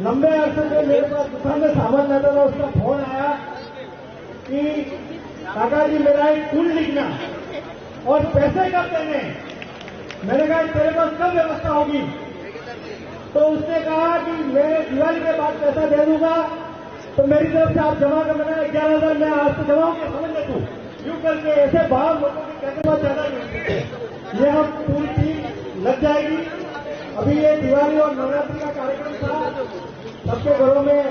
लंबे अरसे से मेरे पास दुकान में सामान रहता था, उसका फोन आया कि काका जी मेरा एक कुल लिखना और पैसे कब देने। मैंने कहा तेरे पास कब व्यवस्था होगी? तो उसने कहा कि मैं दिवाली के बाद पैसा दे दूंगा, तो मेरी तरफ से आप जमा कर। मैंने 11,000 मैं आज से जमा होकर समझ ले तू यूं करके ऐसे बाहर लोगों के कहने बाद ज्यादा नहीं। ये हम पूरी टीम लग जाएगी। अभी ये दिवाली और नवरात्रि का कार्यक्रम था, सबके घरों में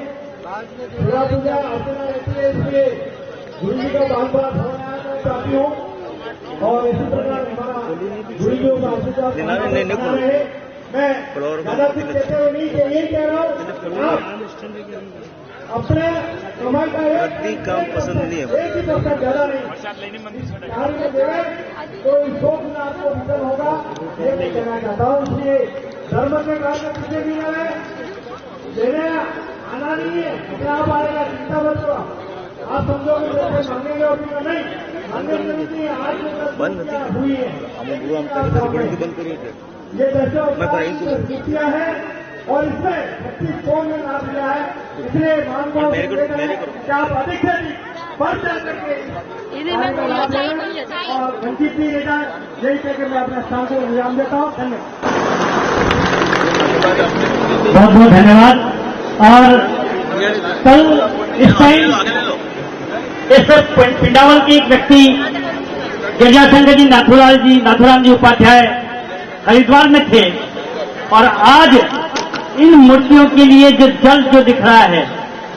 दुर्गा पूजा अर्चना रहती है, इसलिए गुरु जी का बाल बार हो रहा है। मैं चाहती हूँ और इसी प्रकार हमारा गुरु जी का आशीर्वाद रहे। मैं ज्यादा कुछ कहते हुए नहीं, यही कह रहा हूँ अपने कमाई का एक काम पसंद नहीं है, एक ही % ज्यादा नहीं कार्य में देवे तो 100 गुना आपको रिटर्न होगा, ये मैं कहना चाहता हूँ। इसलिए धर्म के काम में पीछे भी ना है, देने आना नहीं है, अपने आप आएगा, चिंता मत करो। आप समझोगे जैसे मांगेंगे और नहीं मांगेंगे नहीं। आज बंद हुई है बंद करिए ये दशा है और इसमें 25 कौन में नाम दिया है, इसलिए मांग को क्या आप अधिक से अधिक बढ़ चढ़ करके और वंचित नहीं रहता। यही कहकर मैं अपने स्थान को विराम देता हूँ। धन्यवाद, बहुत बहुत धन्यवाद। और कल इस टाइम इस पिंडावल के एक व्यक्ति गिरजा संघ जी नाथुराम जी उपाध्याय हरिद्वार में थे और आज इन मूर्तियों के लिए जो जल जो दिख रहा है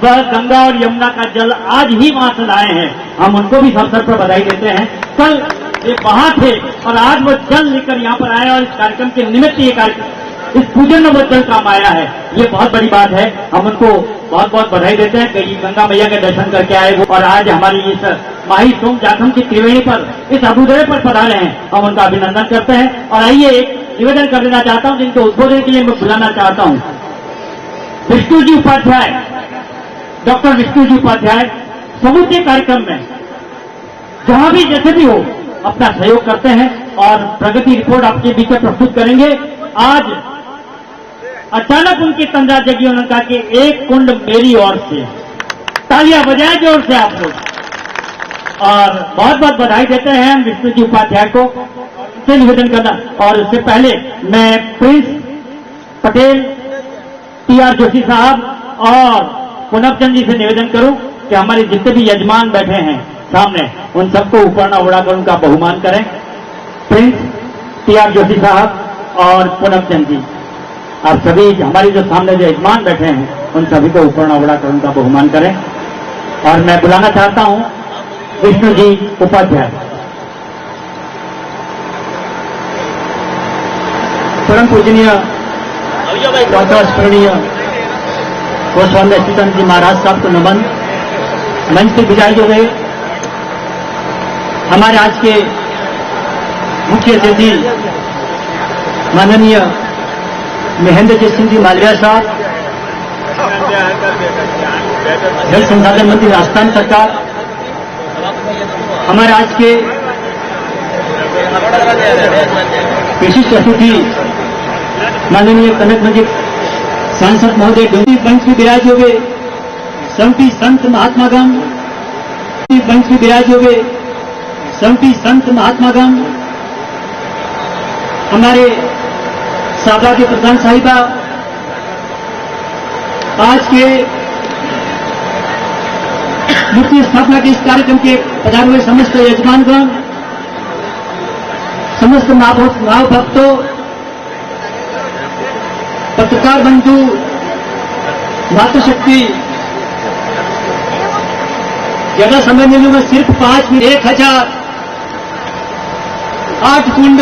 वह गंगा और यमुना का जल आज ही वहां से लाए हैं। हम उनको भी इस अवसर पर बधाई देते हैं। कल ये वहां थे और आज वो जल लेकर यहाँ पर आए और इस कार्यक्रम के निमित्त ये कार्यक्रम, इस पूजन में वो जल काम आया है। ये बहुत बड़ी बात है, हम उनको बहुत बहुत बधाई देते हैं कि गंगा मैया के दर्शन करके आए वो और आज हमारी इस माही सोम जाखम की त्रिवेणी पर इस अभ्युदय पर पधारे हैं। हम उनका अभिनंदन करते हैं। और आइए एक निवेदन कर देना चाहता हूं जिनको उद्बोधन के लिए मैं बुलाना चाहता हूं। विष्णु जी उपाध्याय, डॉक्टर विष्णु जी उपाध्याय समूचे कार्यक्रम में जहां भी जैसे भी हो अपना सहयोग करते हैं और प्रगति रिपोर्ट आपके बीच में प्रस्तुत करेंगे। आज अचानक उनकी तंद्रा जगी, उन्होंने कहा कि एक कुंड मेरी ओर से, तालियां बजाएं जोर से आप लोग। और बहुत बहुत बधाई देते हैं हम विष्णु जी उपाध्याय को, से निवेदन करना। और उससे पहले मैं प्रिंस पटेल, TR जोशी साहब और पुनवचंद जी से निवेदन करूं कि हमारे जितने भी यजमान बैठे हैं सामने, उन सबको ऊपर न उड़ाकर उनका बहुमान करें। प्रिंस, TR जोशी साहब और पुनवचंद जी, आप सभी हमारी जो सामने जो यजमान बैठे हैं उन सभी को ऊपर न उड़ाकर उनका बहुमान करें। और मैं बुलाना चाहता हूं विष्णु जी उपाध्याय। परम पूजनीय स्मरणीय गोस्वामी अच्युतानंद जी महाराज साहब को नमन। मंच से विदाई हो गए हमारे आज के मुख्य अतिथि माननीय महेंद्र जी सिंह जी मालविया साहब, जल संसाधन मंत्री राजस्थान सरकार, हमारे आज के विशिष्ट अतिथि माननीय कनक मंदिर सांसद महोदय डोंगी पंच भी विराज हो गए, संती संत महात्मागण पंच भी विराज हो गए, संती संत महात्मागण, हमारे साबरा के प्रधान साहिबा, आज के मूर्ति स्थापना के इस कार्यक्रम के पधारे हुए समस्त यजमानगण, समस्त माँ भक्तों, पत्रकार बंधु, मातृशक्ति, ज्यादा समय नहीं लूंगा, सिर्फ 5 मिनट। 1008 कुंड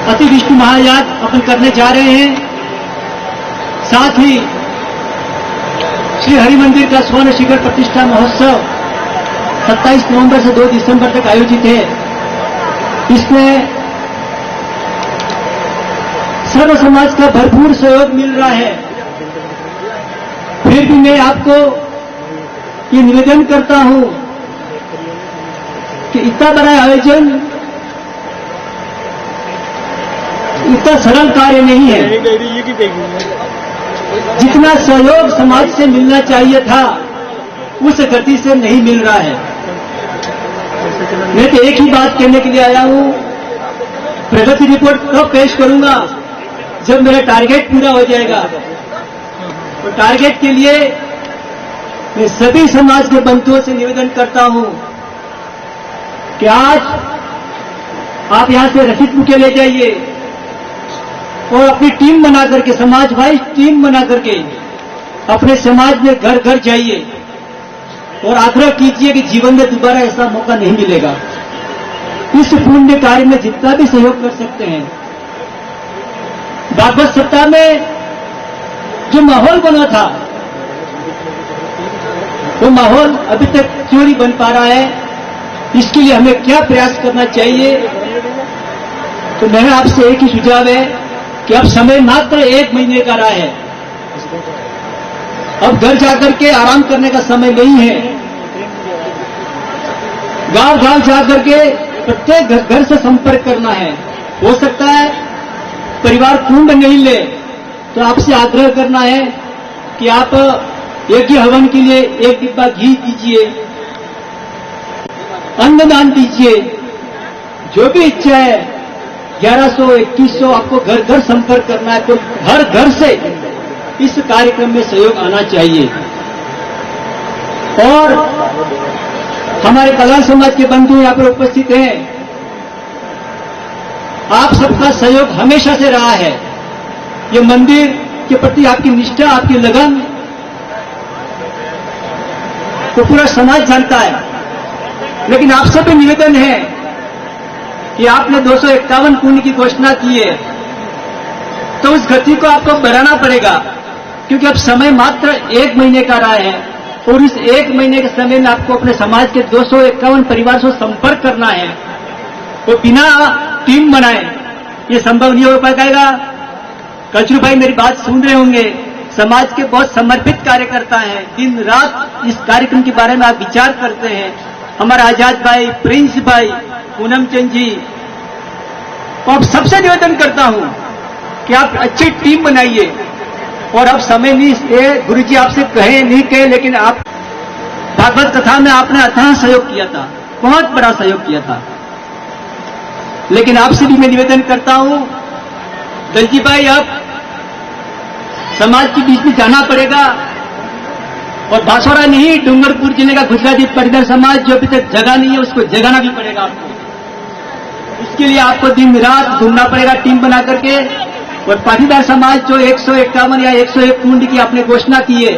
अति विष्णु महायाग अपन करने जा रहे हैं। साथ ही श्री हरि मंदिर का स्वर्ण शिखर प्रतिष्ठा महोत्सव 27 नवंबर से 2 दिसंबर तक आयोजित है। इसमें सर्व समाज का भरपूर सहयोग मिल रहा है। फिर भी मैं आपको ये निवेदन करता हूं कि इतना बड़ा आयोजन इतना सरल कार्य नहीं है। जितना सहयोग समाज से मिलना चाहिए था उस गति से नहीं मिल रहा है। मैं तो एक ही बात कहने के लिए आया हूं, प्रगति रिपोर्ट कब पेश करूंगा? जब मेरा टारगेट पूरा हो जाएगा। तो टारगेट के लिए मैं सभी समाज के बंधुओं से निवेदन करता हूं कि आज आप यहां से रसीद बुकें ले जाइए और अपनी टीम बना करके, समाज वाइज टीम बना करके अपने समाज में घर घर जाइए और आग्रह कीजिए कि जीवन में दोबारा ऐसा मौका नहीं मिलेगा। इस पुण्य कार्य में जितना भी सहयोग कर सकते हैं। भागवत सप्ताह में जो माहौल बना था वो माहौल अभी तक क्यों नहीं बन पा रहा है? इसके लिए हमें क्या प्रयास करना चाहिए? तो मेरा आपसे एक ही सुझाव है कि अब समय मात्र 1 महीने का रहा है। अब घर जाकर के आराम करने का समय नहीं है। गांव गांव जाकर के प्रत्येक घर से संपर्क करना है। हो सकता है परिवार कुंभ नहीं ले, तो आपसे आग्रह करना है कि आप एक ही हवन के लिए 1 डिब्बा घी दीजिए, अन्नदान दीजिए, जो भी इच्छा है। 1100, 2100 आपको घर घर संपर्क करना है, तो हर घर से इस कार्यक्रम में सहयोग आना चाहिए। और हमारे कल्याण समाज के बंधु यहां पर उपस्थित हैं, आप सबका सहयोग हमेशा से रहा है। ये मंदिर के प्रति आपकी निष्ठा, आपकी लगन तो पूरा समाज जानता है। लेकिन आपसे भी निवेदन है कि आपने 251 पुण्य की घोषणा की है, तो उस गति को आपको बढ़ाना पड़ेगा, क्योंकि अब समय मात्र 1 महीने का रहा है और इस 1 महीने के समय में आपको अपने समाज के 251 परिवार से संपर्क करना है। तो बिना टीम बनाए ये संभव नहीं हो पाएगा। कचरू भाई मेरी बात सुन रहे होंगे, समाज के बहुत समर्पित कार्यकर्ता हैं, दिन रात इस कार्यक्रम के बारे में आप विचार करते हैं। हमारा आजाद भाई, प्रिंस भाई, पूनम चंद जी, तो आप सबसे निवेदन करता हूं कि आप अच्छी टीम बनाइए। और अब समय नहीं है, गुरु जी आपसे कहे नहीं कहे, लेकिन आप भागवत कथा में आपने अथाह सहयोग किया था, बहुत बड़ा सहयोग किया था। लेकिन आपसे भी मैं निवेदन करता हूं, दलजी भाई, अब समाज के बीच में जाना पड़ेगा। और बांसवाड़ा नहीं, डूंगरपुर जिले का गुजराती पाटीदार समाज जो अभी तक जगा नहीं है, उसको जगाना भी पड़ेगा आपको। इसके लिए आपको दिन रात घूमना पड़ेगा टीम बना करके। और पाटीदार समाज जो 151 या 101 पुण्य की आपने घोषणा की है,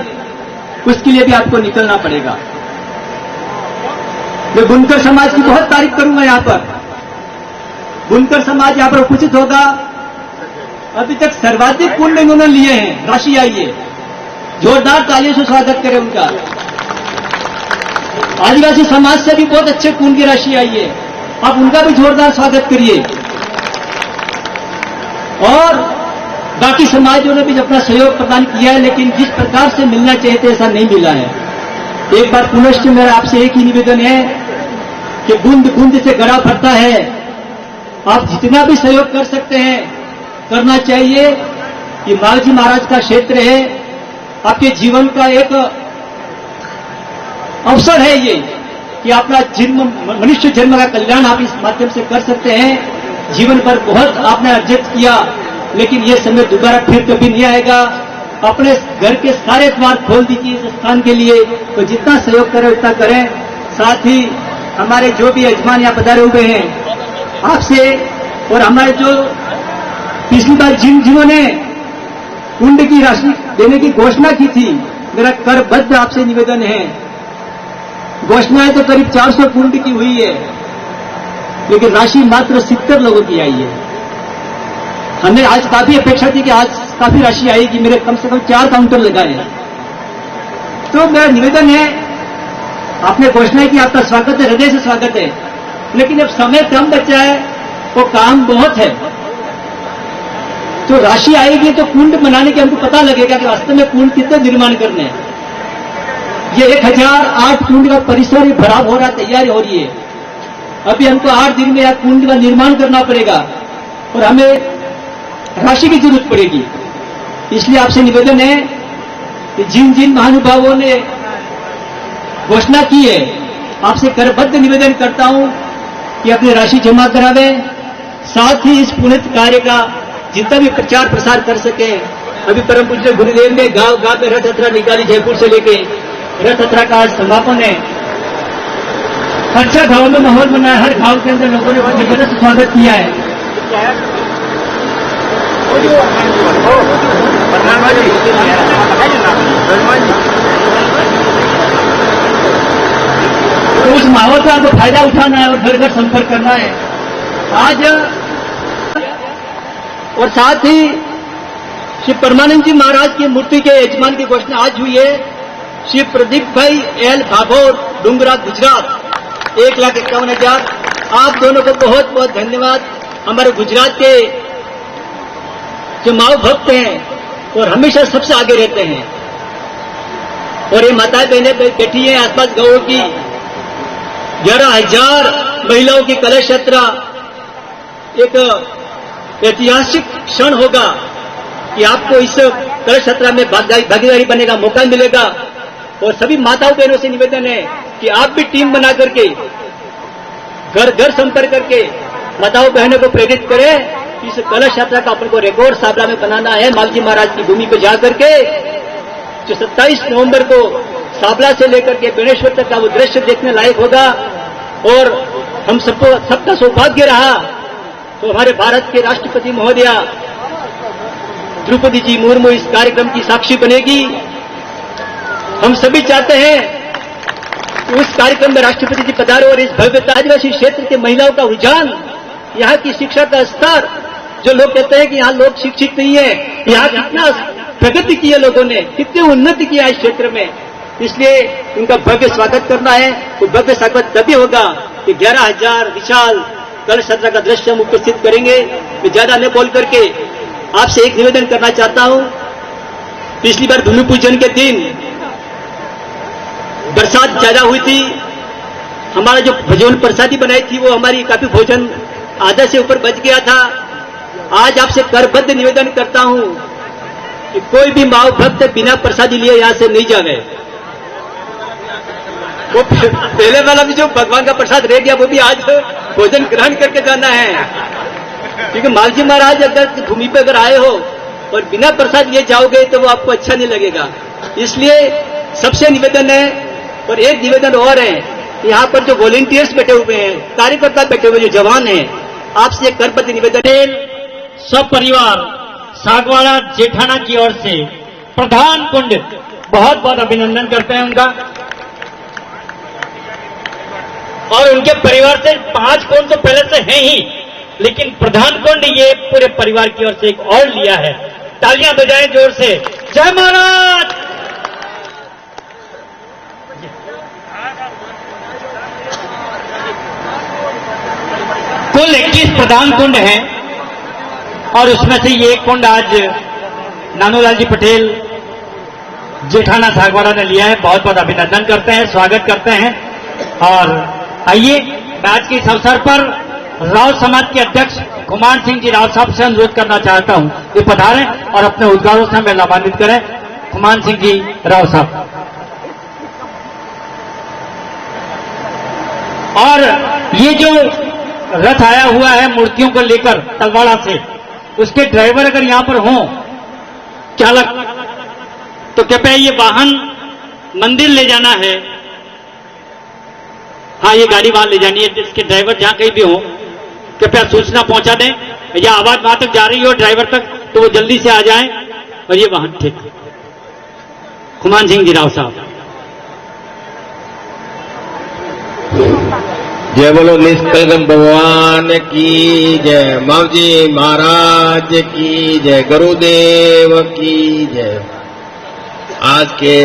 उसके लिए भी आपको निकलना पड़ेगा। मैं बुनकर समाज की बहुत तारीफ करूंगा। यहां पर बुनकर समाज यहां पर उपस्थित होगा। अभी तक सर्वाधिक पुण्य उन्होंने लिए हैं, राशि आई है। जोरदार तालियों से स्वागत करें उनका। आदिवासी समाज से भी बहुत अच्छे पुण्य की राशि आई है, आप उनका भी जोरदार स्वागत करिए। और बाकी समाजों ने भी अपना सहयोग प्रदान किया है, लेकिन जिस प्रकार से मिलना चाहिए था ऐसा नहीं मिला है। एक बार पुनश्च मेरा आपसे एक ही निवेदन है कि बूंद बूंद से घड़ा भरता है। आप जितना भी सहयोग कर सकते हैं करना चाहिए। ये मालजी महाराज का क्षेत्र है, आपके जीवन का एक अवसर है ये कि अपना जन्म, मनुष्य जन्म का कल्याण आप इस माध्यम से कर सकते हैं। जीवन पर बहुत आपने अर्जित किया, लेकिन ये समय दोबारा फिर कभी नहीं आएगा। अपने घर के सारे द्वार खोल दीजिए इस स्थान के लिए। तो जितना सहयोग करें उतना करें। साथ ही हमारे जो भी यजमान यहाँ पधारे हुए हैं, आपसे और हमारे जो पिछली बार जिन्होंने पुण्य की राशि देने की घोषणा की थी, मेरा करबद्ध आपसे निवेदन है। घोषणाएं तो करीब 400 पुण्य की हुई है, लेकिन राशि मात्र 70 लोगों की आई है। हमें आज काफी अपेक्षा थी कि आज काफी राशि आएगी, मेरे कम से कम 4 काउंटर लगाए। तो मेरा निवेदन है, आपने घोषणा की, आपका स्वागत है, हृदय से स्वागत है, लेकिन अब समय कम बचा है, वो काम बहुत है। तो राशि आएगी तो कुंड बनाने के हमको पता लगेगा कि वास्तव में कुंड कितने निर्माण करने हैं। ये 1008 कुंड का परिसर भरा हो रहा, तैयारी हो रही है। अभी हमको 8 दिन में यह कुंड का निर्माण करना पड़ेगा और हमें राशि की जरूरत पड़ेगी। इसलिए आपसे निवेदन है कि जिन जिन महानुभावों ने घोषणा की है, आपसे करबद्ध निवेदन करता हूं कि अपनी राशि जमा करावे, साथ ही इस पुण्य कार्य का जितना भी प्रचार प्रसार कर सके। अभी परम पूज्य गुरुदेव ने गांव गांव में रथ यात्रा निकाली, जयपुर से लेके रथ यात्रा का आज समापन है। अच्छा गांव में माहौल बना है, हर गांव के अंदर लोगों ने जबरदस्त स्वागत किया है। तो उस माहौल का आपको फायदा उठाना है और घर घर संपर्क करना है आज। और साथ ही श्री परमानंद जी महाराज की मूर्ति के यजमान की घोषणा आज हुई है। श्री प्रदीप भाई एल भाभोर, डूंगरा, गुजरात, 1,51,000। आप दोनों को बहुत बहुत धन्यवाद। हमारे गुजरात के जो माओ भक्त हैं और हमेशा सबसे आगे रहते हैं, और ये माताएं बहनें बैठी हैं आसपास गांवों की। 11,000 महिलाओं की कलश यात्रा एक ऐतिहासिक क्षण होगा कि आपको इस कलश यात्रा में भागीदारी बनने का मौका मिलेगा। और सभी माताओं बहनों से निवेदन है कि आप भी टीम बना करके घर घर संपर्क करके माताओं बहनों को प्रेरित करें। इस कलश यात्रा का अपन को रिकॉर्ड साबरा में बनाना है। मालजी महाराज की भूमि को जाकर के जो 27 नवंबर को साबला से लेकर के बेणेश्वर तक का वो दृश्य देखने लायक होगा। और हम सबका सौभाग्य रहा तो हमारे भारत के राष्ट्रपति महोदया द्रौपदी जी मुर्मू इस कार्यक्रम की साक्षी बनेगी। हम सभी चाहते हैं कि उस कार्यक्रम में राष्ट्रपति जी पधारे और इस भव्यता आदिवासी क्षेत्र के महिलाओं का रुझान, यहाँ की शिक्षा का स्तर, जो लोग कहते हैं कि यहाँ लोग शिक्षित नहीं है, यहाँ कितना प्रगति की है लोगों ने, कितनी उन्नति किया है इस क्षेत्र में, इसलिए उनका भव्य स्वागत करना है। तो भव्य स्वागत तभी होगा कि 11,000 विशाल कलश यात्रा का दृश्य हम उपस्थित करेंगे। मैं ज्यादा न बोल करके आपसे एक निवेदन करना चाहता हूं। पिछली बार भूमि पूजन के दिन बरसात ज्यादा हुई थी, हमारा जो भोजन प्रसादी बनाई थी वो हमारी काफी भोजन आधा से ऊपर बच गया था। आज आपसे करबद्ध निवेदन करता हूं कि कोई भी माओ भक्त बिना प्रसादी लिए यहां से नहीं जावे। वो पहले वाला भी जो भगवान का प्रसाद रह गया वो भी आज भोजन ग्रहण करके जाना है, क्योंकि मालजी महाराज अगर भूमि पे अगर आए हो और बिना प्रसाद लिए जाओगे तो वो आपको अच्छा नहीं लगेगा। इसलिए सबसे निवेदन है। और एक निवेदन और है, यहाँ पर जो वॉलेंटियर्स बैठे हुए हैं, कार्यकर्ता बैठे हुए जो जवान हैं, आपसे एक करबद्ध निवेदन है। सब परिवार सागवाड़ा जेठाना की ओर से प्रधान कुंड बहुत बहुत अभिनंदन करते हैं उनका, और उनके परिवार से 5 कुंड तो पहले से हैं ही, लेकिन प्रधान कुंड ये पूरे परिवार की ओर से एक और लिया है। तालियां बजाएं जोर से। जय महाराज। कुल 21 प्रधान कुंड हैं और उसमें से ये एक कुंड आज नानूलाल जी पटेल जेठाना सागवाड़ा ने लिया है। बहुत बहुत अभिनंदन करते हैं, स्वागत करते हैं। और आइए मैं आज के इस अवसर पर राव समाज के अध्यक्ष कुमार सिंह जी राव साहब से अनुरोध करना चाहता हूं कि पधारें और अपने उद्गारों से हमें लाभान्वित करें। कुमार सिंह जी राव साहब। और ये जो रथ आया हुआ है मूर्तियों को लेकर तलवाड़ा से, उसके ड्राइवर अगर यहां पर हों, चालक, तो कृपया ये वाहन मंदिर ले जाना है। हाँ, ये गाड़ी वहां ले जानी है। इसके ड्राइवर जहां कहीं भी हो कृपया सूचना पहुंचा दें, या आवाज वहां तक जा रही हो ड्राइवर तक तो वो जल्दी से आ जाएं। और ये वाहन ठीक। कुमार सिंह जी राव साहब। जय बोलो निष्कलंक भगवान की जय, मावजी महाराज की जय, गुरुदेव की जय। आज के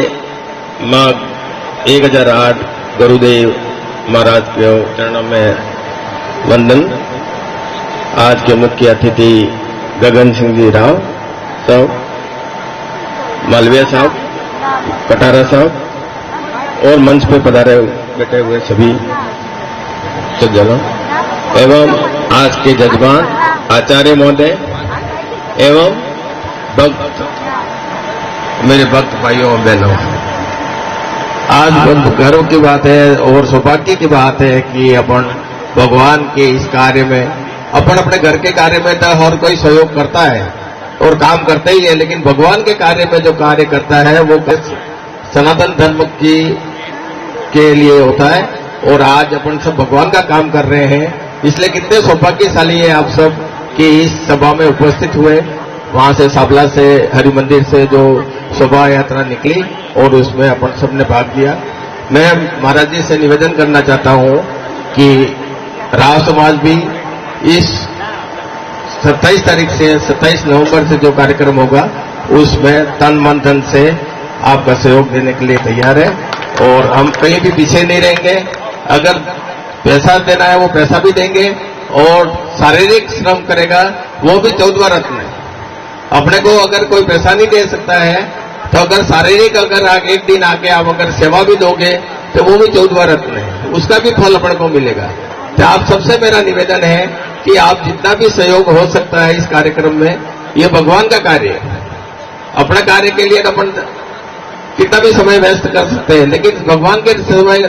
माघ 1008 गुरुदेव महाराज के चरणों में वंदन। आज के मुख्य अतिथि गगन सिंह जी राव साहब, मालविया साहब, कटारा साहब और मंच पे पधारे बैठे हुए सभी सज्जनों एवं आज के जजमान आचार्य महोदय एवं भक्त मेरे भक्त भाइयों और बहनों, आज घरों की बात है और सौभाग्य की बात है कि अपन भगवान के इस कार्य में, अपन अपने घर के कार्य में तो हर कोई सहयोग करता है और काम करता ही है, लेकिन भगवान के कार्य में जो कार्य करता है वो सनातन धर्म के लिए होता है। और आज अपन सब भगवान का काम कर रहे हैं, इसलिए कितने सौभाग्यशाली है आप सब कि इस सभा में उपस्थित हुए। वहां से साबला से हरि मंदिर से जो शोभा यात्रा निकली और उसमें अपन सबने भाग लिया। मैं महाराज जी से निवेदन करना चाहता हूं कि राव समाज भी इस 27 तारीख से 27 नवंबर से जो कार्यक्रम होगा उसमें तन मन धन से आपका सहयोग देने के लिए तैयार है और हम कहीं भी पीछे नहीं रहेंगे। अगर पैसा देना है वो पैसा भी देंगे और शारीरिक श्रम करेगा वो भी 14वां रत्न है। अपने को अगर कोई पैसा नहीं दे सकता है तो अगर शारीरिक अगर एक दिन आके आप अगर सेवा भी दोगे तो वो भी 14वां रत्न है, उसका भी फल अपने को मिलेगा। तो आप सबसे मेरा निवेदन है कि आप जितना भी सहयोग हो सकता है इस कार्यक्रम में, ये भगवान का कार्य है। अपने कार्य के लिए अपन कितना भी समय व्यस्त कर सकते हैं, लेकिन भगवान के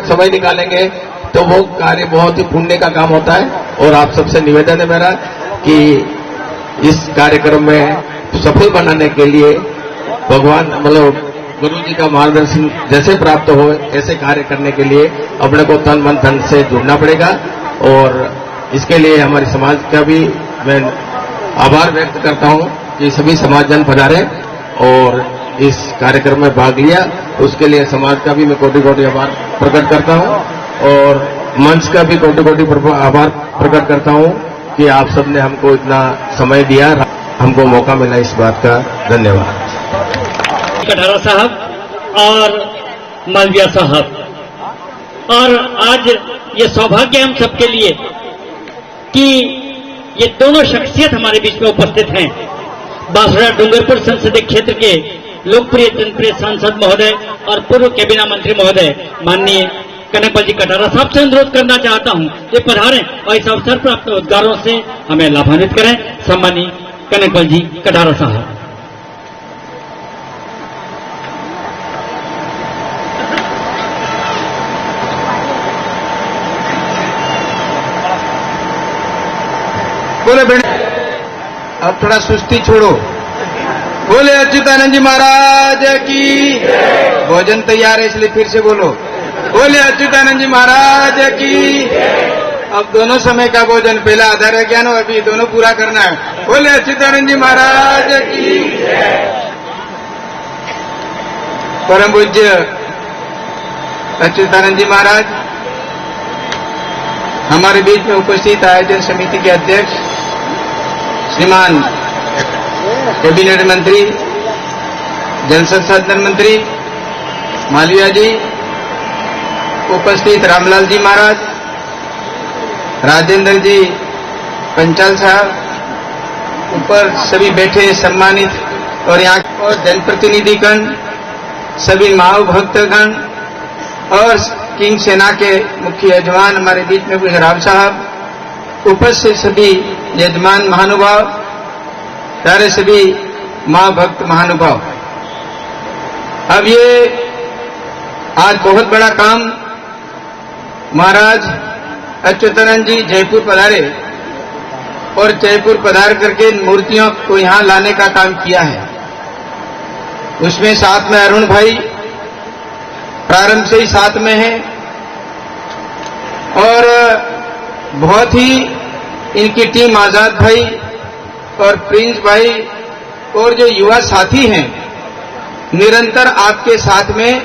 समय निकालेंगे तो वो कार्य बहुत ही पुण्य का काम होता है। और आप सबसे निवेदन है मेरा कि इस कार्यक्रम में सफल बनाने के लिए भगवान मतलब गुरु जी का मार्गदर्शन जैसे प्राप्त हो ऐसे कार्य करने के लिए अपने को तन मन धन से जुड़ना पड़ेगा। और इसके लिए हमारे समाज का भी मैं आभार व्यक्त करता हूं कि सभी समाजजन पधारे और इस कार्यक्रम में भाग लिया। उसके लिए समाज का भी मैं कोटि कोटि आभार प्रकट करता हूं और मंच का भी कोटि कोटि आभार प्रकट करता हूं कि आप सबने हमको इतना समय दिया, हमको मौका मिला इस बात का। धन्यवाद। कटारा साहब और मालविया साहब, और आज ये सौभाग्य हम सबके लिए कि ये दोनों शख्सियत हमारे बीच में उपस्थित हैं। बांसुरा डूंगरपुर संसदीय क्षेत्र के लोकप्रिय जनप्रिय सांसद महोदय और पूर्व कैबिनेट मंत्री महोदय माननीय कनकपाल जी कटारा साहब से अनुरोध करना चाहता हूं ये पधारें और इस अवसर पर अपने उद्गारों से हमें लाभान्वित करें। सम्मानीय कनकपाल जी कटारा साहब। बोले बेटे, अब थोड़ा सुस्ती छोड़ो। बोले अच्युतानंद जी महाराज की। भोजन तैयार है इसलिए फिर से बोलो। बोले अच्युतानंद जी महाराज की। अब दोनों समय का भोजन, पहला आधार है ज्ञान, अभी दोनों पूरा करना है। बोले अच्युतानंद जी महाराज की। परम पूज्य अच्युतानंद जी महाराज हमारे बीच में उपस्थित आयोजन समिति के अध्यक्ष श्रीमान कैबिनेट मंत्री जल संसाधन मंत्री मालविया जी, उपस्थित रामलाल जी महाराज, राजेंद्र जी पंचाल साहब, ऊपर सभी बैठे सम्मानित और यहाँ और जनप्रतिनिधिगण, सभी माओ भक्तगण और किंग सेना के मुख्य यजमान हमारे बीच में राव साहब, उपस्थित सभी यजमान महानुभाव, सारे सभी मां भक्त महानुभाव। अब ये आज बहुत बड़ा काम महाराज अच्युतानंद जी जयपुर पधारे और जयपुर पधार करके मूर्तियों को यहां लाने का काम किया है। उसमें साथ में अरुण भाई प्रारंभ से ही साथ में है और बहुत ही इनकी टीम आजाद भाई और प्रिंस भाई और जो युवा साथी हैं निरंतर आपके साथ में,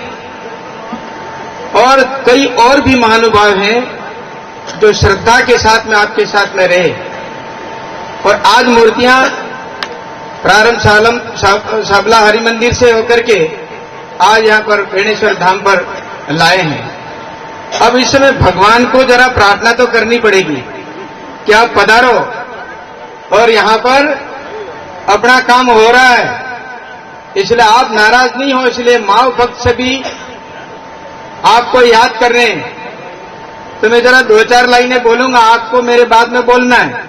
और कई और भी महानुभाव हैं जो श्रद्धा के साथ में आपके साथ में रहे और आज मूर्तियां प्रारंभ साबला हरि मंदिर से होकर के आज यहां पर बेणेश्वर धाम पर लाए हैं। अब इस समय भगवान को जरा प्रार्थना तो करनी पड़ेगी कि आप पधारो और यहां पर अपना काम हो रहा है, इसलिए आप नाराज नहीं हो। इसलिए माओ भक्त सभी आपको याद कर रहे हैं, तो मैं जरा 2-4 लाइनें बोलूंगा, आपको मेरे बाद में बोलना है।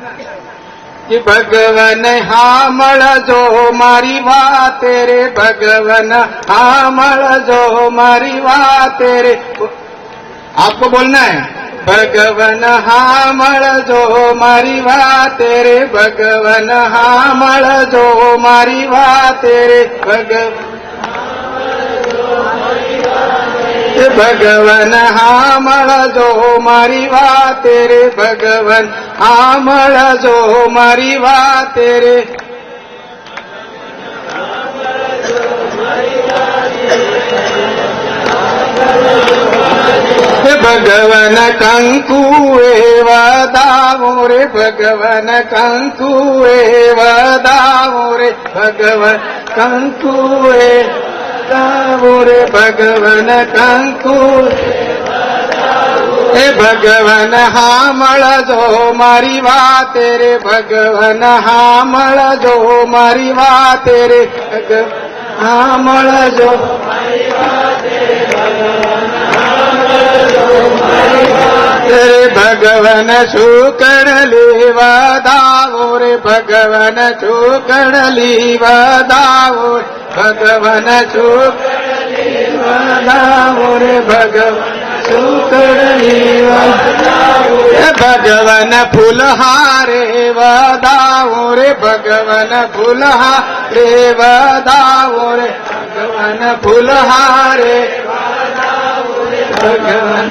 कि भगवन हामळ जो मारी बात रे, भगवन हामळ जो मारी बात रे। आपको बोलना है, भगवन हामळ जो मारी बात रे, भगवन हामळ जो मारी बात रे, भगवन हामळ जो मारी बात रे, भगवन हामळ जो मारी बात रे। भगवन कंकुए वदावो रे, भगवन कंकुए वदावो रे, भगवन कंकुए वदावो रे, भगवन कंकु। हे भगवन हामळ जो मारी बात रे, भगवन हामळ जो मारी बात रे, हामळ जो रे, भगवन सुकड़ली वदावो रे, भगवन सुकड़ली वदावो, भगवन सुकड़ली वदावो रे, भगवन सुकड़ली वदावो रे, भगवन फूलहारे वदावो रे, भगवन फूलहारे वदावो रे, भगवन फूलहारे भगवन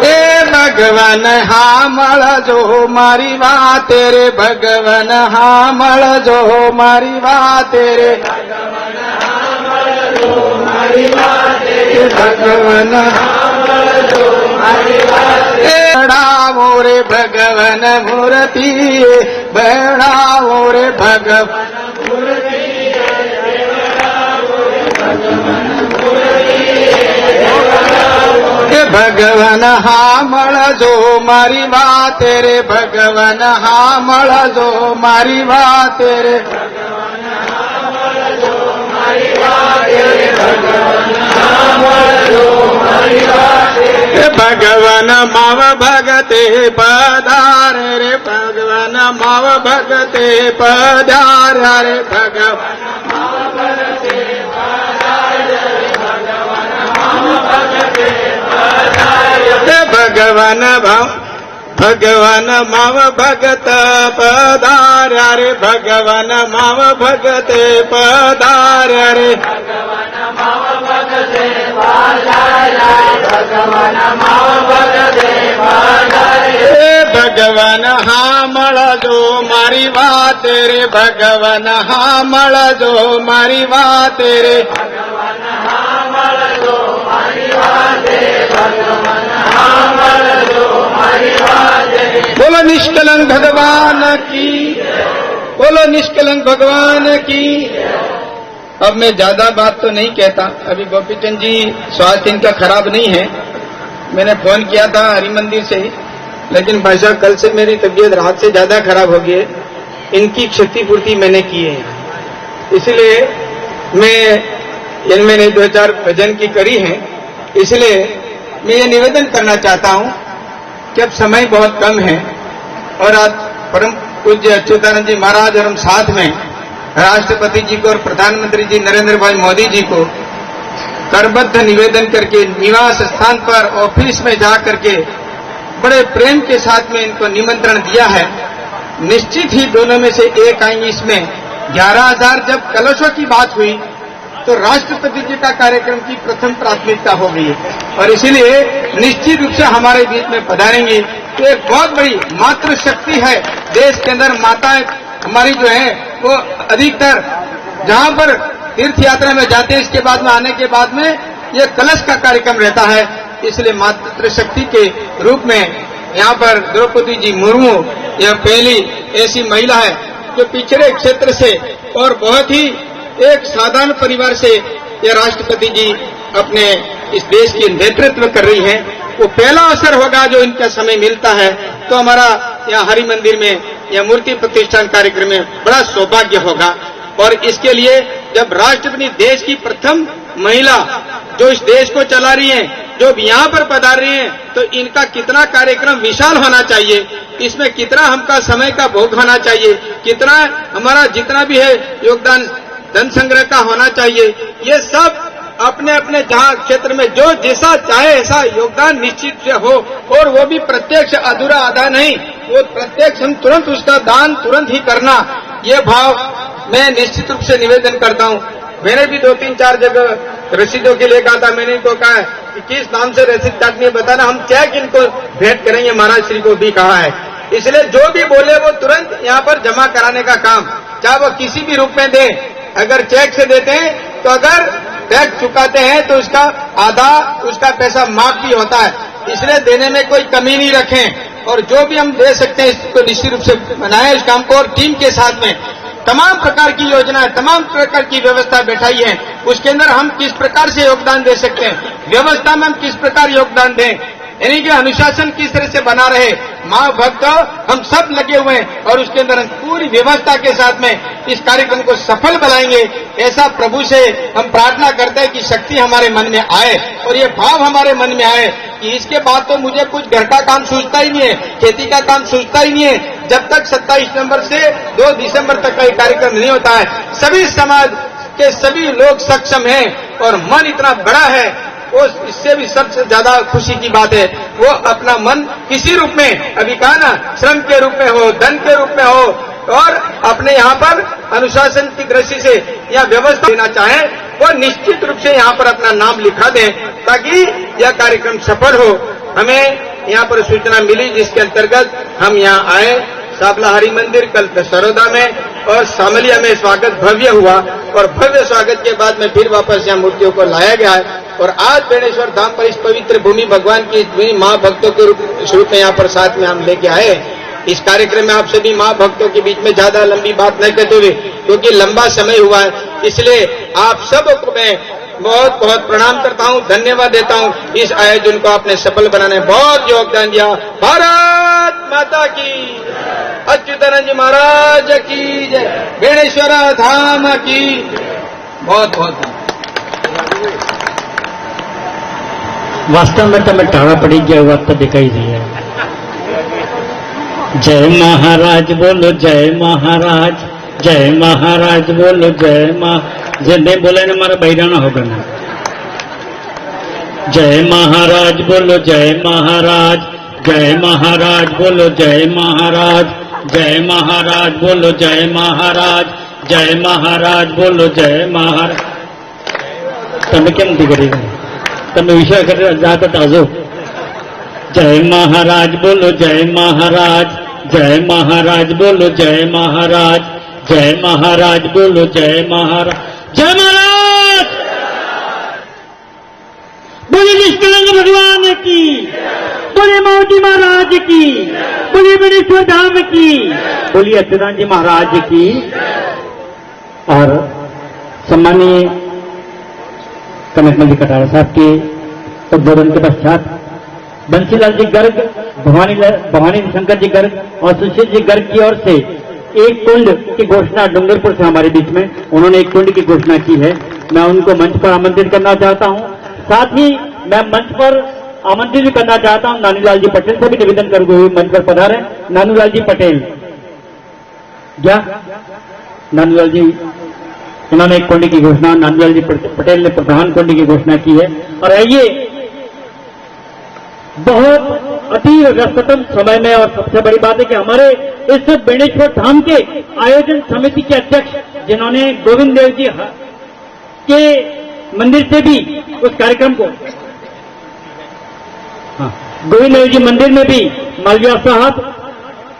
ए भगवन हामळ जो मारी बात रे, भगवन हामळ जो मारी बात रे, भगवन बढ़ावो रे, भगवन मूर्ति बढ़ावो रे, भगवन भगवन हामळ जो मारी बात रे, भगवन हामळ जो मारी बात रे, भगवन माव भगते पधार रे, भगवन माव भगते पधार रे, भगवन भगवन भगवन माव भगत पधार रे, भगवन माव भगते पधार रे, भगवन माव भगते पधार रे, भगवन माव भगते पधार रे, भगवन हामळ जो मारी बात रे, भगवन हामळ जो मारी बात रे, भगवन हामळ जो मारी बात रे, भगवन हामळ जो मारी बात रे। बोलो निष्कलंक भगवान की, बोलो निष्कलंक भगवान की। अब मैं ज्यादा बात तो नहीं कहता, अभी गोपीचंद जी स्वास्थ्य इनका खराब नहीं है। मैंने फोन किया था हरि मंदिर से, लेकिन भाई साहब कल से मेरी तबीयत रात से ज्यादा खराब हो गई है। इनकी क्षतिपूर्ति मैंने की है, इसलिए मैं इनमें ने 2-4 भजन की करी है। इसलिए मैं ये निवेदन करना चाहता हूं कि अब समय बहुत कम है और आज परम पूज्य अच्युतानंद जी महाराज और हम साथ में राष्ट्रपति जी को और प्रधानमंत्री जी नरेंद्र भाई मोदी जी को करबद्ध निवेदन करके निवास स्थान पर ऑफिस में जा करके बड़े प्रेम के साथ में इनको निमंत्रण दिया है। निश्चित ही दोनों में से एक आएंगे। इसमें 11,000 जब कलशों की बात हुई तो राष्ट्रपति जी का कार्यक्रम की प्रथम प्राथमिकता हो गई और इसीलिए निश्चित रूप से हमारे बीच में पधारेंगी। तो एक बहुत बड़ी मातृशक्ति है देश के अंदर। माताएं हमारी जो है वो अधिकतर जहां पर तीर्थ यात्रा में जाते हैं, इसके बाद में आने के बाद में ये कलश का कार्यक्रम रहता है। इसलिए मातृशक्ति के रूप में यहाँ पर द्रौपदी जी मुर्मू यह पहली ऐसी महिला है जो पिछड़े क्षेत्र से और बहुत ही एक साधारण परिवार से यह राष्ट्रपति जी अपने इस देश की नेतृत्व कर रही हैं। वो पहला अवसर होगा जो इनका समय मिलता है तो हमारा यहाँ हरि मंदिर में यह मूर्ति प्रतिष्ठान कार्यक्रम में बड़ा सौभाग्य होगा। और इसके लिए जब राष्ट्रपति देश की प्रथम महिला जो इस देश को चला रही है जो यहाँ पर पधार रहे हैं, तो इनका कितना कार्यक्रम विशाल होना चाहिए, इसमें कितना हमका समय का भोग होना चाहिए, कितना हमारा जितना भी है योगदान धन संग्रह का होना चाहिए। ये सब अपने अपने जहाँ क्षेत्र में जो जैसा चाहे ऐसा योगदान निश्चित से हो, और वो भी प्रत्यक्ष, अधूरा आधा नहीं, वो प्रत्यक्ष हम तुरंत उसका दान तुरंत ही करना, ये भाव मैं निश्चित रूप से निवेदन करता हूँ। मैंने भी 2-3-4 जगह रसीदों के लिए कहा था, मैंने इनको कहा कि किस नाम से रसीद काटनी है बताना, हम चेक इनको भेंट करेंगे, महाराज श्री को भी कहा है। इसलिए जो भी बोले वो तुरंत यहाँ पर जमा कराने का काम, चाहे वो किसी भी रूप में दे। अगर चेक से देते हैं तो अगर टैक्स चुकाते हैं तो उसका आधा उसका पैसा माफ भी होता है, इसलिए देने में कोई कमी नहीं रखें। और जो भी हम दे सकते हैं इसको निश्चित रूप से बनाएं इस काम को, और टीम के साथ में तमाम प्रकार की योजनाएं, तमाम प्रकार की व्यवस्था बैठाई है, उसके अंदर हम किस प्रकार से योगदान दे सकते हैं, व्यवस्था में हम किस प्रकार योगदान दें, यानी कि अनुशासन किस तरह से बना रहे। माँ भक्त हम सब लगे हुए हैं और उसके अंदर पूरी व्यवस्था के साथ में इस कार्यक्रम को सफल बनाएंगे, ऐसा प्रभु से हम प्रार्थना करते हैं कि शक्ति हमारे मन में आए और ये भाव हमारे मन में आए कि इसके बाद तो मुझे कुछ घर का काम सूझता ही नहीं है, खेती का काम सूझता ही नहीं है, जब तक 27 नवंबर से 2 दिसंबर तक का ये कार्यक्रम नहीं होता है। सभी समाज के सभी लोग सक्षम हैं और मन इतना बड़ा है, वो इससे भी सबसे ज्यादा खुशी की बात है, वो अपना मन किसी रूप में, अभी कहा ना, श्रम के रूप में हो, धन के रूप में हो, और अपने यहाँ पर अनुशासन की दृष्टि से या व्यवस्था देना चाहे, वो निश्चित रूप से यहाँ पर अपना नाम लिखा दें ताकि यह कार्यक्रम सफल हो। हमें यहाँ पर सूचना मिली जिसके अंतर्गत हम यहाँ आए। साबला हरि मंदिर कल सरोदा में और सामलिया में स्वागत भव्य हुआ और भव्य स्वागत के बाद में फिर वापस यहाँ मूर्तियों को लाया गया है और आज बेणेश्वर धाम पर इस पवित्र भूमि भगवान की माँ भक्तों के रूप में यहाँ पर साथ में हम लेके आए। इस कार्यक्रम में आप सभी माँ भक्तों के बीच में ज्यादा लंबी बात नहीं करते हुए, क्योंकि लंबा समय हुआ है, इसलिए आप सबको मैं बहुत बहुत प्रणाम करता हूँ, धन्यवाद देता हूँ। इस आयोजन को आपने सफल बनाने में बहुत योगदान दिया। भारत माता की, अच्युतानंद जी महाराज की जय, बेणेश्वर धाम की बहुत बहुत। वास्तव में तो मैं टाड़ा पड़ी गया हुआ तो दिखाई दिया। जय महाराज बोलो, जय महाराज, जय महाराज बोलो, जय जय नहीं बोले ना हमारा बहिराना होगा ना। जय महाराज बोलो, जय महाराज, जय महाराज बोलो, जय महाराज, जय महाराज बोलो, जय महाराज, जय महाराज बोलो, जय महाराज। તમે કેમ દીકરી તમે વિષય કરી જાતા તાજો। जय महाराज बोलो, जय महाराज, जय महाराज बोलो, जय महाराज, जय महाराज बोलो, जय महाराज, जय महाराज। बोले निष्कलंक भगवान की, बोले मोदी महाराज की, बोले बेणेश्वर धाम की, बोलिए अच्युतानंद जी महाराज की। और सम्मानीय कनकमल जी कटारा साहब के उद्बोधन के पश्चात बंसीलाल जी गर्ग, भवानी शंकर जी गर्ग और सुशील जी गर्ग की ओर से एक कुंड की घोषणा डूंगरपुर से हमारे बीच में उन्होंने एक कुंड की घोषणा की है। मैं उनको मंच पर आमंत्रित करना चाहता हूं। साथ ही मैं मंच पर आमंत्रित भी करना चाहता हूं नानूलाल जी पटेल से भी निवेदन करूंगा, हुए मंच पर पधारे। नानूलाल जी पटेल, क्या नानूलाल जी, उन्होंने एक कुंड की घोषणा, नानूलाल जी पटेल ने प्रधान कुंड की घोषणा की है। और आइए, बहुत अति व्यस्ततम समय में और सबसे बड़ी बात है कि हमारे इस बेणेश्वर धाम के आयोजन समिति के अध्यक्ष जिन्होंने गोविंद देव जी के मंदिर से भी उस कार्यक्रम को, गोविंद देव जी मंदिर में भी मालविया साहब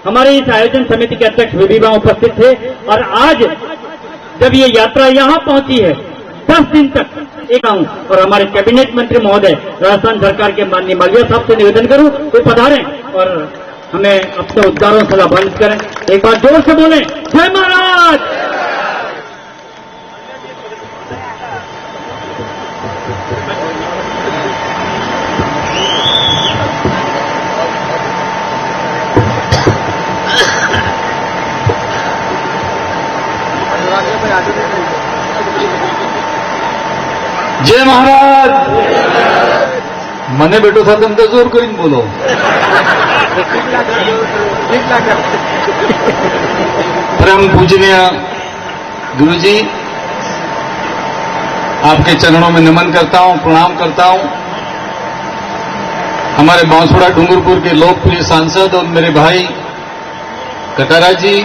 हमारे इस आयोजन समिति के अध्यक्ष विभिन्न उपस्थित थे। और आज जब ये यात्रा यहां पहुंची है 10 दिन तक एक आऊं और हमारे कैबिनेट मंत्री महोदय राजस्थान सरकार के माननीय मालविया साहब से निवेदन करूं वो पधारें और हमें अपने उद्गारों से लाभान्वित करें। एक बार जोर से बोलें, जय महाराज। जय महाराज, મને બેઠો था તમે તો જોર કરીને બોલો. परम पूजनीय गुरु जी, आपके चरणों में नमन करता हूं, प्रणाम करता हूं. हमारे बांसुड़ा डूंगरपुर के लोकप्रिय सांसद और मेरे भाई कटारा जी,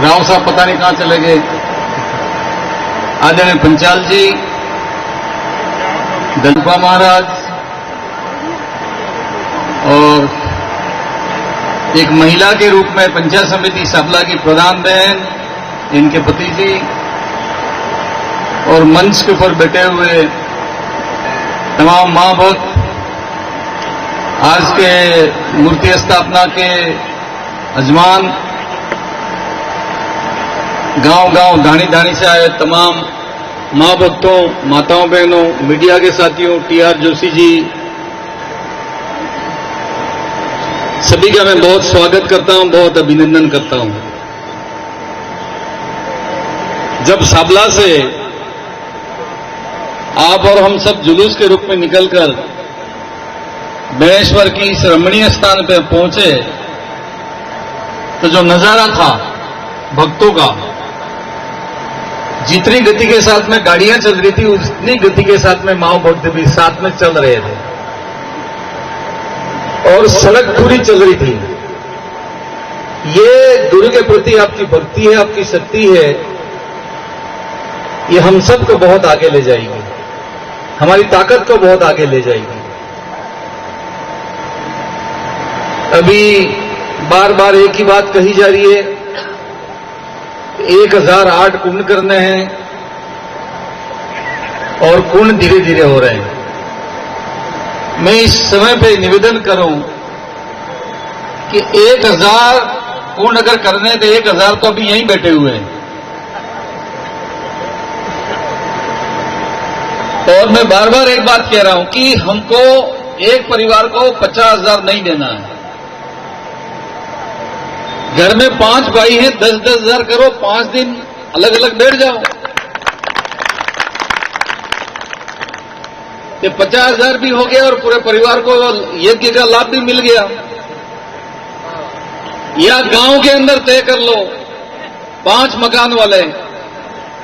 राव साहब पता नहीं कहां चले गए, आदरणीय पंचाल जी, दलपा महाराज और एक महिला के रूप में पंचायत समिति साबला की प्रधान बहन, इनके पति जी और मंच के ऊपर बैठे हुए तमाम मां भक्त, आज के मूर्ति स्थापना के अजमान, गांव-गांव धानी-धानी से आए तमाम मां भक्तों, माताओं बहनों, मीडिया के साथियों, टीआर जोशी जी, सभी का मैं बहुत स्वागत करता हूं, बहुत अभिनंदन करता हूं. जब साबला से आप और हम सब जुलूस के रूप में निकलकर बेणेश्वर की इस रमणीय स्थान पर पहुंचे तो जो नजारा था भक्तों का, जितनी गति के साथ में गाड़ियां चल रही थी उतनी गति के साथ में माओ भक्त भी साथ में चल रहे थे और सड़क पूरी चल रही थी. ये गुरु के प्रति आपकी भक्ति है, आपकी शक्ति है, ये हम सबको बहुत आगे ले जाएगी, हमारी ताकत को बहुत आगे ले जाएगी. अभी बार बार एक ही बात कही जा रही है, 1008 कुंड करने हैं और कुंड धीरे धीरे हो रहे हैं. मैं इस समय पे निवेदन करूं कि 1000 कुंड अगर करने तो 1000 तो अभी यहीं बैठे हुए हैं. और मैं बार बार एक बात कह रहा हूं कि हमको एक परिवार को 50,000 नहीं देना है. घर में 5 भाई हैं, 10-10 हजार करो, 5 दिन अलग अलग बैठ जाओ, ये 50,000 भी हो गया और पूरे परिवार को यज्ञ का लाभ भी मिल गया. या गांव के अंदर तय कर लो 5 मकान वाले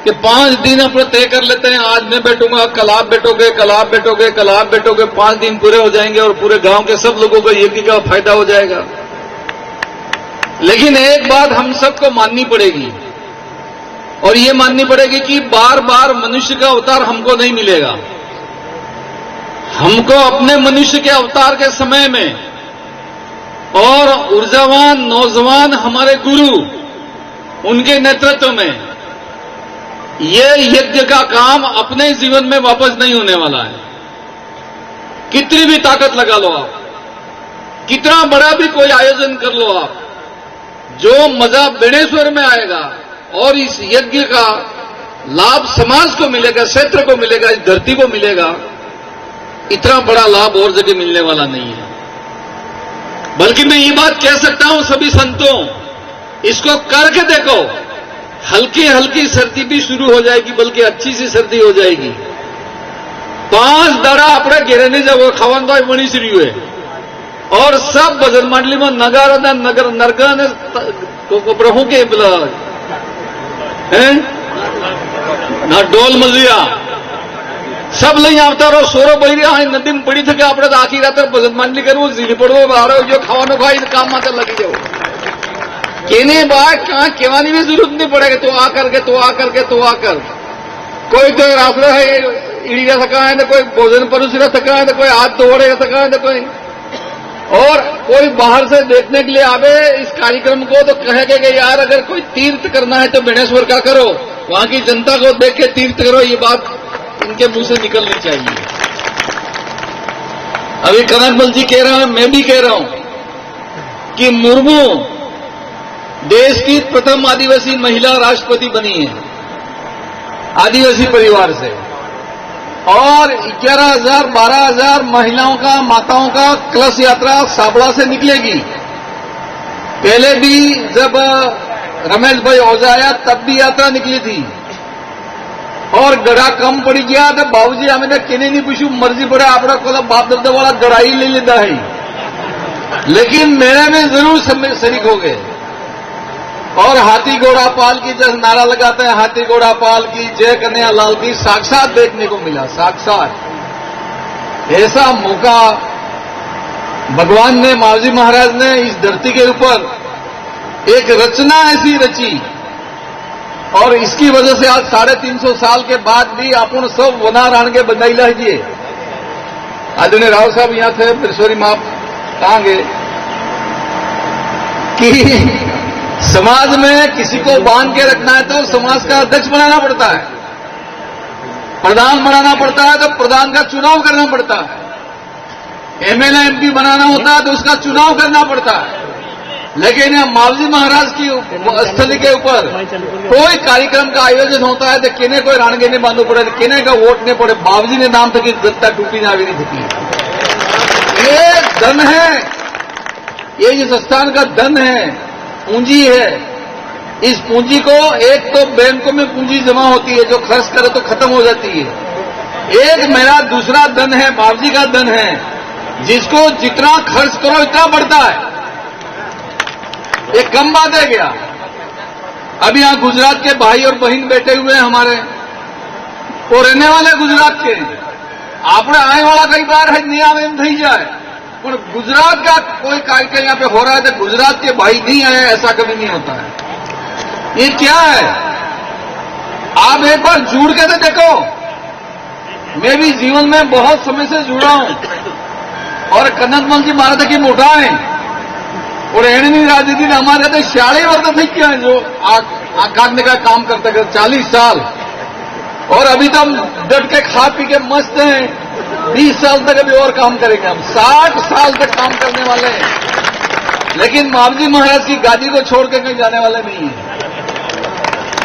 कि 5 दिन अपने तय कर लेते हैं, आज मैं बैठूंगा, कल आप बैठोगे, कल आप बैठोगे, कल आप बैठोगे, 5 दिन पूरे हो जाएंगे और पूरे गांव के सब लोगों को यज्ञ का फायदा हो जाएगा. लेकिन एक बात हम सबको माननी पड़ेगी और ये माननी पड़ेगी कि बार बार मनुष्य का अवतार हमको नहीं मिलेगा. हमको अपने मनुष्य के अवतार के समय में और ऊर्जावान नौजवान हमारे गुरु, उनके नेतृत्व में ये यज्ञ का काम अपने जीवन में वापस नहीं होने वाला है. कितनी भी ताकत लगा लो आप, कितना बड़ा भी कोई आयोजन कर लो आप, जो मजा बेणेश्वर में आएगा और इस यज्ञ का लाभ समाज को मिलेगा, क्षेत्र को मिलेगा, इस धरती को मिलेगा, इतना बड़ा लाभ और जगह मिलने वाला नहीं है. बल्कि मैं ये बात कह सकता हूं सभी संतों, इसको करके देखो, हल्की हल्की सर्दी भी शुरू हो जाएगी, बल्कि अच्छी सी सर्दी हो जाएगी. 5 दाड़ा अपने घेरे नहीं जाओ, खावन तो बनी शुरू हुए और सब भजन मंडली में नगारा नगर नरगा ने प्रभु के ना डोल मजिया सब लई આવતા રહો, સોરો બહી રહ્યા, નદી में પડી થકે આપણે તો આખી રાત ભજન મંડળી કરવું, ઝીલી પડવો, બહાર જો ખાવાનું ખાઈ કામ માટે લગી જવું. કેને બાદ ક્યાં કહેવાની भी जरूरत नहीं पड़ेगी, तो आ करके तो आ करके तो आ कर. कोई तो रास्ता है ईड़ी रह सका है, कोई भोजन परोस रह सका है, कोई हाथ धो रह सका है, कोई और कोई बाहर से देखने के लिए आवे इस कार्यक्रम को तो कहेगा कि यार अगर कोई तीर्थ करना है तो बेणेश्वर का करो, वहां की जनता को देख के तीर्थ करो. ये बात इनके मुंह से निकलनी चाहिए. अभी कनकमल जी कह रहे हैं, मैं भी कह रहा हूं कि मुर्मू देश की प्रथम आदिवासी महिला राष्ट्रपति बनी है, आदिवासी परिवार से, और 11,000-12,000 महिलाओं का, माताओं का कलश यात्रा साबला से निकलेगी. पहले भी जब रमेश भाई ओझा आया तब भी यात्रा निकली थी. और गड़ा कम पड़ी गया तो बाबूजी हमें केने नहीं पूछू मर्जी पड़े आपड़ा को बाप दादा वाला गड़ा ही ले लेता है, लेकिन मेले में जरूर शरीक हो गए। और हाथी घोड़ा पाल की जैसे नारा लगाते हैं, हाथी घोड़ा पाल की जय कन्हैया लाल की, साक्षात देखने को मिला। साक्षात ऐसा मौका भगवान ने, मावजी महाराज ने इस धरती के ऊपर एक रचना ऐसी रची, और इसकी वजह से आज 350 साल के बाद भी अपन सब वना राण के बधाई लीजिए। आदरणीय राव साहब यहां थे, बिरसोरी माप कहां गए कि समाज में किसी को बांध के रखना है तो समाज का अध्यक्ष बनाना पड़ता है, प्रधान बनाना पड़ता है तो प्रधान का चुनाव करना पड़ता है, एमएलए एमपी बनाना होता है तो उसका चुनाव करना पड़ता है। लेकिन मावजी महाराज की स्थली के ऊपर कोई कार्यक्रम का आयोजन होता है तो किने कोई राणगे नहीं बांधो पड़े, किने का वोट नहीं पड़े, बाबूजी ने नाम तक दत्ता टूटी ना भी नहीं थकी। ये धन है, ये जिस स्थान का धन है, पूंजी है। इस पूंजी को एक तो बैंकों में पूंजी जमा होती है जो खर्च करे तो खत्म हो जाती है। एक मेरा दूसरा धन है, बाबूजी का धन है, जिसको जितना खर्च करो इतना बढ़ता है। ये कम बात है क्या? अब यहां गुजरात के भाई और बहन बैठे हुए हैं हमारे, वो रहने वाले गुजरात के, आपने आने वाला कई बार है नहीं आवे थी जाए, पर गुजरात का कोई कार्यक्रम यहां पे हो रहा है तो गुजरात के भाई नहीं आए, ऐसा कभी नहीं होता है। ये क्या है? आप एक बार जुड़ के तो देखो। मैं भी जीवन में बहुत समय से जुड़ा हूं और कन्नतमल जी महाराज की मोटाए और एणनी राजनीति ने हमारे तो 40 वर्ष थी क्या जो काटने का काम करते करते 40 साल, और अभी तो हम डट के खा पी के मस्त हैं। 20 साल तक अभी और काम करेंगे हम, 60 साल तक काम करने वाले हैं, लेकिन मावजी महाराज की गादी को छोड़ के कहीं जाने वाले नहीं है।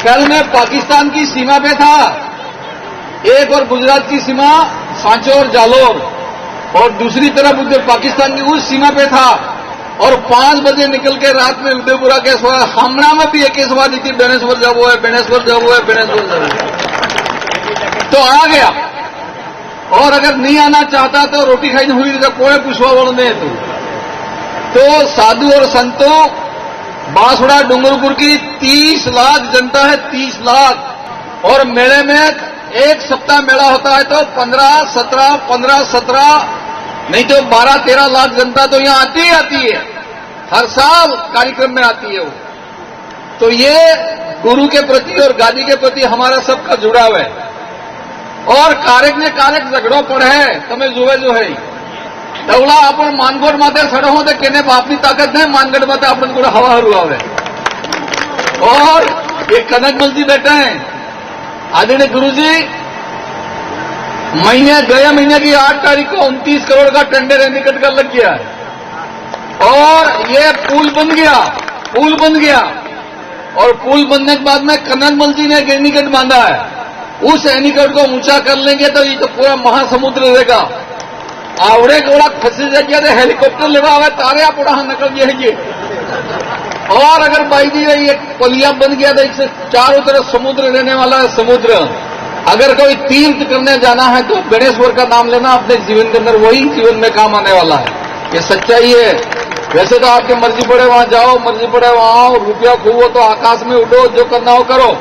कल मैं पाकिस्तान की सीमा पे था, एक और गुजरात की सीमा सांचो और जालोर, और दूसरी तरफ उधर पाकिस्तान की उस सीमा पे था, और 5 बजे निकल के रात में उदयपुरा के हामना में भी एक सवारी थी, बेनेश्वर जाबो है, बेनेश्वर जाबो है, बेनेश्वर जाबो है, तो आ गया। और अगर नहीं आना चाहता तो रोटी खाई हुई तो कोई पूछवा वालों ने तो साधु और संतों, बांसुड़ा डूंगरपुर की 30 लाख जनता है, 30 लाख, और मेले में एक सप्ताह मेला होता है तो 15-17 नहीं तो 12-13 लाख जनता तो यहां आती ही आती है, हर साल कार्यक्रम में आती है वो। तो ये गुरु के प्रति और गादी के प्रति हमारा सबका जुड़ाव है। और कार्यक ने कार्यक झगड़ो पड़े तमें जुए जो है तवला अपन मानगढ़ माते सड़ो हो तो केने बापनी ताकत नहीं, मानगढ़ माते अपन को हवा हरुआवे। और ये कनकमल जी बैठे हैं, आदरणीय गुरु जी, गए महीने की 8 तारीख को 29 करोड़ का टेंडर एनिकट का लग गया है, और ये पुल बन गया, और पुल बनने के बाद में कनकमल जी ने एक एनिकट बांधा है। उस एनिकट को ऊंचा कर लेंगे तो ये तो पूरा महासमुद्र रहेगा। आवड़े गोड़ा फंसी जाएगी तो हेलीकॉप्टर लेवा हुआ तारे आप उड़ा निकल जाएंगे। और अगर बाई जी ये पलिया बन गया तो इससे चारों तरफ समुद्र रहने वाला है। समुद्र अगर कोई तीर्थ करने जाना है तो गणेश्वर का नाम लेना अपने जीवन के अंदर, वही जीवन में काम आने वाला है। ये सच्चाई है। वैसे तो आपके मर्जी पड़े वहां जाओ, मर्जी पड़े वहां आओ, रुपया खूबो तो आकाश में उड़ो, जो करना हो करो,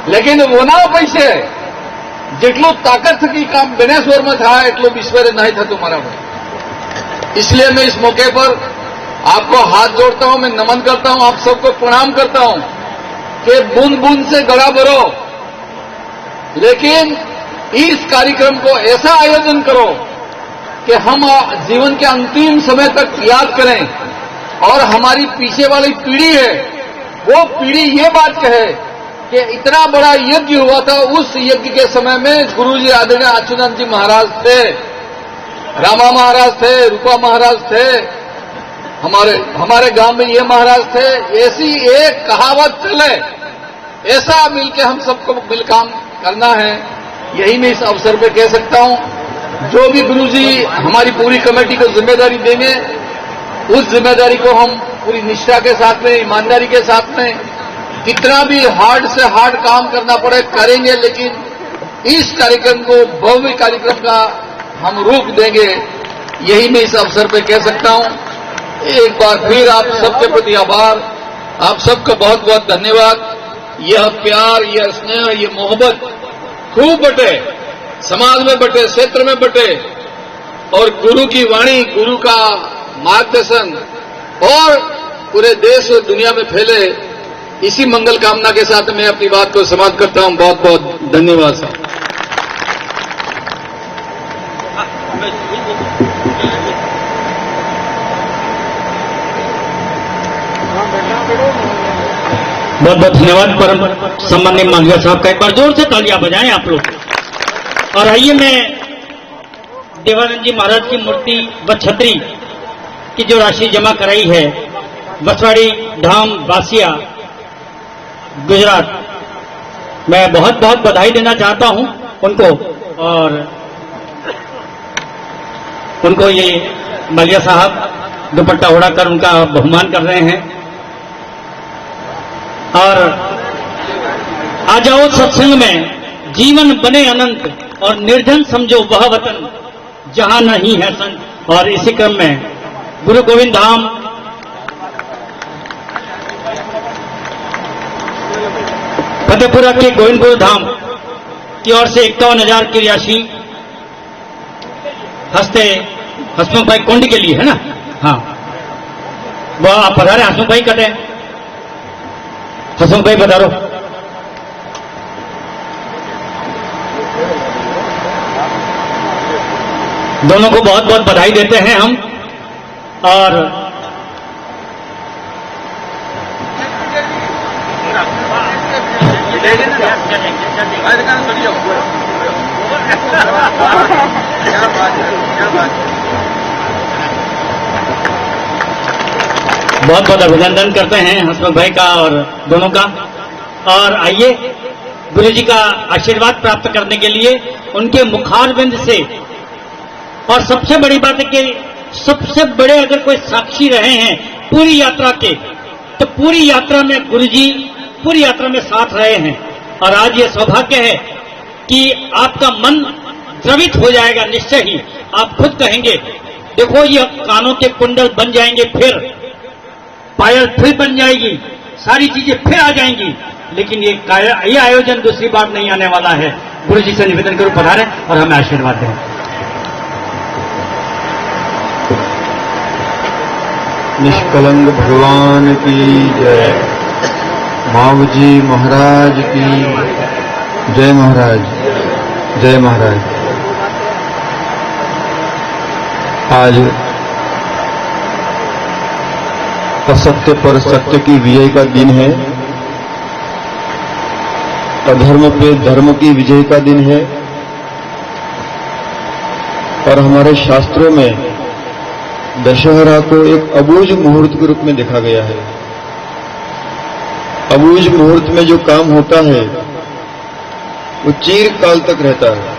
लेकिन वो ना पैसे જેટલું તાકાત થકી કામ ગણેશ્વરમાં થાય એટલું વિશ્વરે નહીં થતું મારા ભાઈ। इसलिए मैं इस मौके पर आपको हाथ जोड़ता हूं, मैं नमन करता हूं, आप सबको प्रणाम करता हूं कि बूंद बूंद से गड़ा भरो, लेकिन इस कार्यक्रम को ऐसा आयोजन करो कि हम जीवन के अंतिम समय तक याद करें, और हमारी पीछे वाली पीढ़ी है वो पीढ़ी ये बात कहे कि इतना बड़ा यज्ञ हुआ था। उस यज्ञ के समय में गुरुजी आदरणीय अच्युतानंद जी महाराज थे, रामा महाराज थे, रूपा महाराज थे, हमारे गांव में ये महाराज थे। ऐसी एक कहावत चले, ऐसा मिलके हम सबको मिल काम करना है, यही मैं इस अवसर पे कह सकता हूं। जो भी गुरुजी हमारी पूरी कमेटी को जिम्मेदारी देंगे, उस जिम्मेदारी को हम पूरी निष्ठा के साथ में, ईमानदारी के साथ में, कितना भी हार्ड से हार्ड काम करना पड़े करेंगे, लेकिन इस कार्यक्रम को भव्य कार्यक्रम का हम रूप देंगे, यही मैं इस अवसर पे कह सकता हूं। एक बार फिर आप सबके प्रति आभार, आप सबका बहुत बहुत धन्यवाद। यह प्यार, यह स्नेह, यह मोहब्बत खूब बटे, समाज में बटे, क्षेत्र में बटे, और गुरु की वाणी, गुरु का मार्गदर्शन और पूरे देश और दुनिया में फैले, इसी मंगल कामना के साथ मैं अपनी बात को समाप्त करता हूं। बहुत बहुत धन्यवाद साहब। बहुत बहुत धन्यवाद परम सम्माननीय मांगलिया साहब का। एक बार जोर से तालियां बजाएं आप लोग। और आइए मैं देवानंद जी महाराज की मूर्ति व छतरी की जो राशि जमा कराई है बसवाड़ी धाम बासिया गुजरात, मैं बहुत बहुत बधाई देना चाहता हूं उनको। और उनको ये मांगलिया साहब दुपट्टा उड़ाकर उनका बहुमान कर रहे हैं। और आ जाओ सत्संग में, जीवन बने अनंत और निर्जन समझो वह वतन जहां नहीं है संत। और इसी क्रम में गुरु गोविंद धाम फतेहपुरा के गोविंदपुर धाम की ओर से 51,000 की राशि हंसते हसमुख भाई कुंड के लिए है ना। हाँ, वह आप पधारे हसमुख भाई कटे। हसमुख भाई पधारो। दोनों को बहुत बहुत बधाई देते हैं हम। और बहुत बहुत अभिनंदन करते हैं हसमुख भाई का और दोनों का। और आइए गुरु जी का आशीर्वाद प्राप्त करने के लिए उनके मुखारविंद से। और सबसे बड़ी बात है कि सबसे बड़े अगर कोई साक्षी रहे हैं पूरी यात्रा के, तो पूरी यात्रा में गुरु जी पूरी यात्रा में साथ रहे हैं। और आज ये सौभाग्य है कि आपका मन द्रवित हो जाएगा निश्चय ही। आप खुद कहेंगे, देखो ये कानों के कुंडल बन जाएंगे, फिर पायल फिर बन जाएगी, सारी चीजें फिर आ जाएंगी, लेकिन ये आयोजन दूसरी बार नहीं आने वाला है। गुरु जी से निवेदन करूं पधारें और हमें आशीर्वाद दें। निष्कलंक भगवान की जय, मावजी महाराज की जय। महाराज जय महाराज। आज असत्य पर सत्य की विजय का दिन है, अधर्म पे धर्म की विजय का दिन है। और हमारे शास्त्रों में दशहरा को एक अबूझ मुहूर्त के रूप में देखा गया है। अबूझ मुहूर्त में जो काम होता है वो चिरकाल तक रहता है